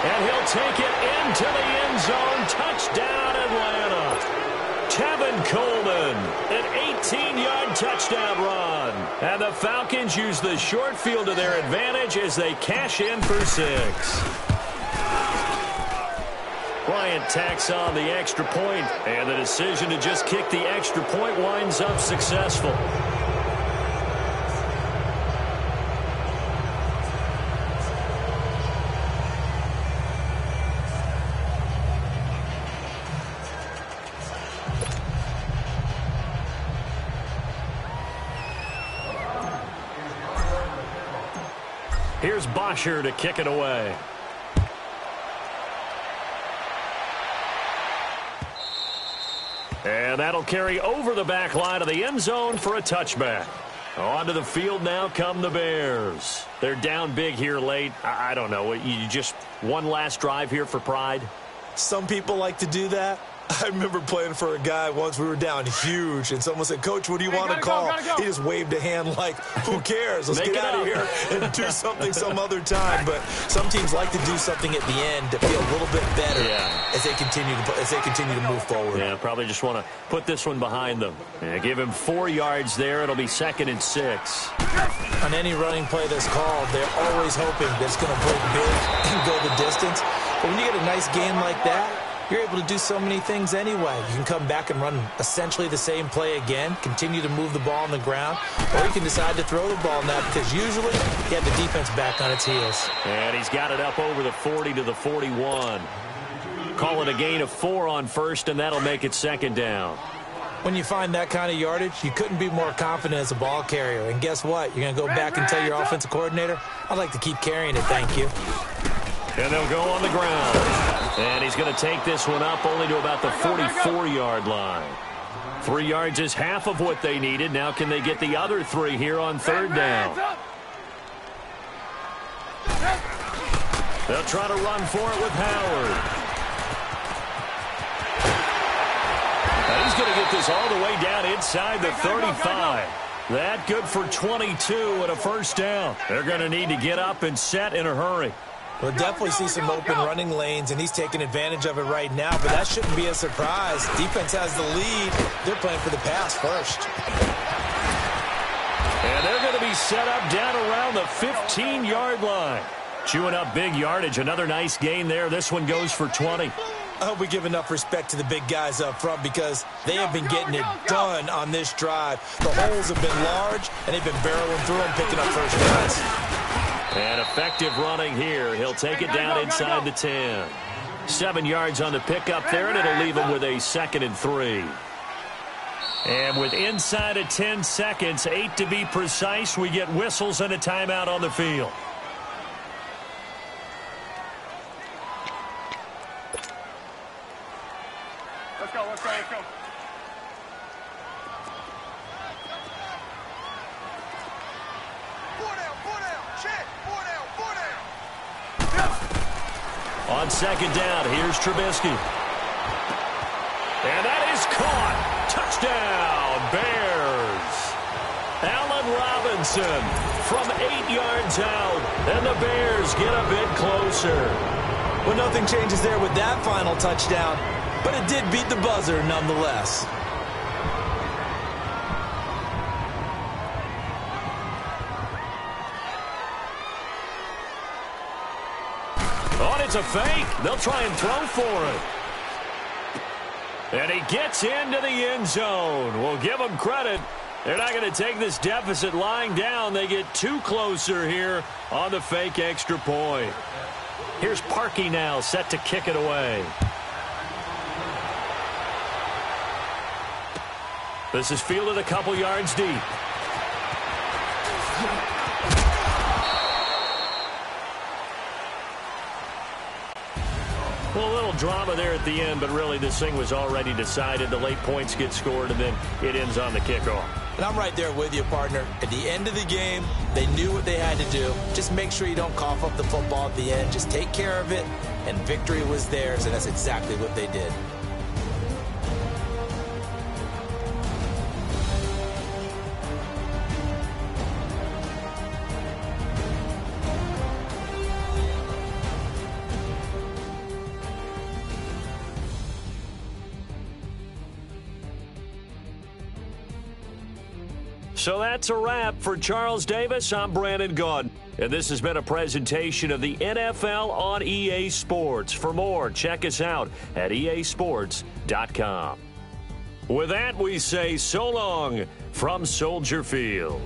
And he'll take it into the end zone. Touchdown, Atlanta. Tevin Coleman, an 18-yard touchdown run. And the Falcons use the short field to their advantage as they cash in for 6. Bryant tacks on the extra point, and the decision to just kick the extra point winds up successful. Here's Bosher to kick it away. And that'll carry over the back line of the end zone for a touchback. Onto the field now come the Bears. They're down big here late. I don't know. You just one last drive here for pride? Some people like to do that. I remember playing for a guy once. We were down huge, and someone said, "Coach, what do you want to call?" He just waved a hand like, who cares? Let's get out of here and do something some other time. But some teams like to do something at the end to feel a little bit better as they continue to move forward. Yeah, probably just want to put this one behind them. Yeah, give him 4 yards there. It'll be 2nd and 6. On any running play that's called, they're always hoping that it's going to break big and go the distance. But when you get a nice game like that, you're able to do so many things anyway. You can come back and run essentially the same play again, continue to move the ball on the ground, or you can decide to throw the ball now because usually you have the defense back on its heels. And he's got it up over the 40 to the 41. Call it a gain of 4 on 1st, and that'll make it 2nd down. When you find that kind of yardage, you couldn't be more confident as a ball carrier. And guess what? You're going to go back and tell your offensive coordinator, I'd like to keep carrying it, thank you. And they'll go on the ground. And he's going to take this one up only to about the 44-yard line. 3 yards is half of what they needed. Now can they get the other 3 here on 3rd down? They'll try to run for it with Howard. And he's going to get this all the way down inside the 35. That good for 22 and a 1st down. They're going to need to get up and set in a hurry. We'll definitely see some open running lanes, and he's taking advantage of it right now, but that shouldn't be a surprise. Defense has the lead. They're playing for the pass first. And they're going to be set up down around the 15-yard line. Chewing up big yardage. Another nice gain there. This one goes for 20. I hope we give enough respect to the big guys up front because they have been getting it done on this drive. The holes have been large, and they've been barreling through them, picking up first downs. And effective running here. He'll take it down inside the 10. 7 yards on the pickup there, and it'll leave him with a 2nd and 3. And with inside of 10 seconds, 8 to be precise, we get whistles and a timeout on the field. Let's go, let's go, let's go. On 2nd down, here's Trubisky. And that is caught. Touchdown, Bears. Allen Robinson from 8 yards out. And the Bears get a bit closer. Well, nothing changes there with that final touchdown, but it did beat the buzzer nonetheless. It's a fake. They'll try and throw for it. And he gets into the end zone. We'll give them credit. They're not going to take this deficit lying down. They get 2 closer here on the fake extra point. Here's Parkey now set to kick it away. This is fielded a couple yards deep. Well, a little drama there at the end, but really this thing was already decided. The late points get scored, and then it ends on the kickoff. And I'm right there with you, partner. At the end of the game, they knew what they had to do. Just make sure you don't cough up the football at the end. Just take care of it, and victory was theirs, and that's exactly what they did. So that's a wrap for Charles Davis. I'm Brandon Gaudin. And this has been a presentation of the NFL on EA Sports. For more, check us out at easports.com. With that, we say so long from Soldier Field.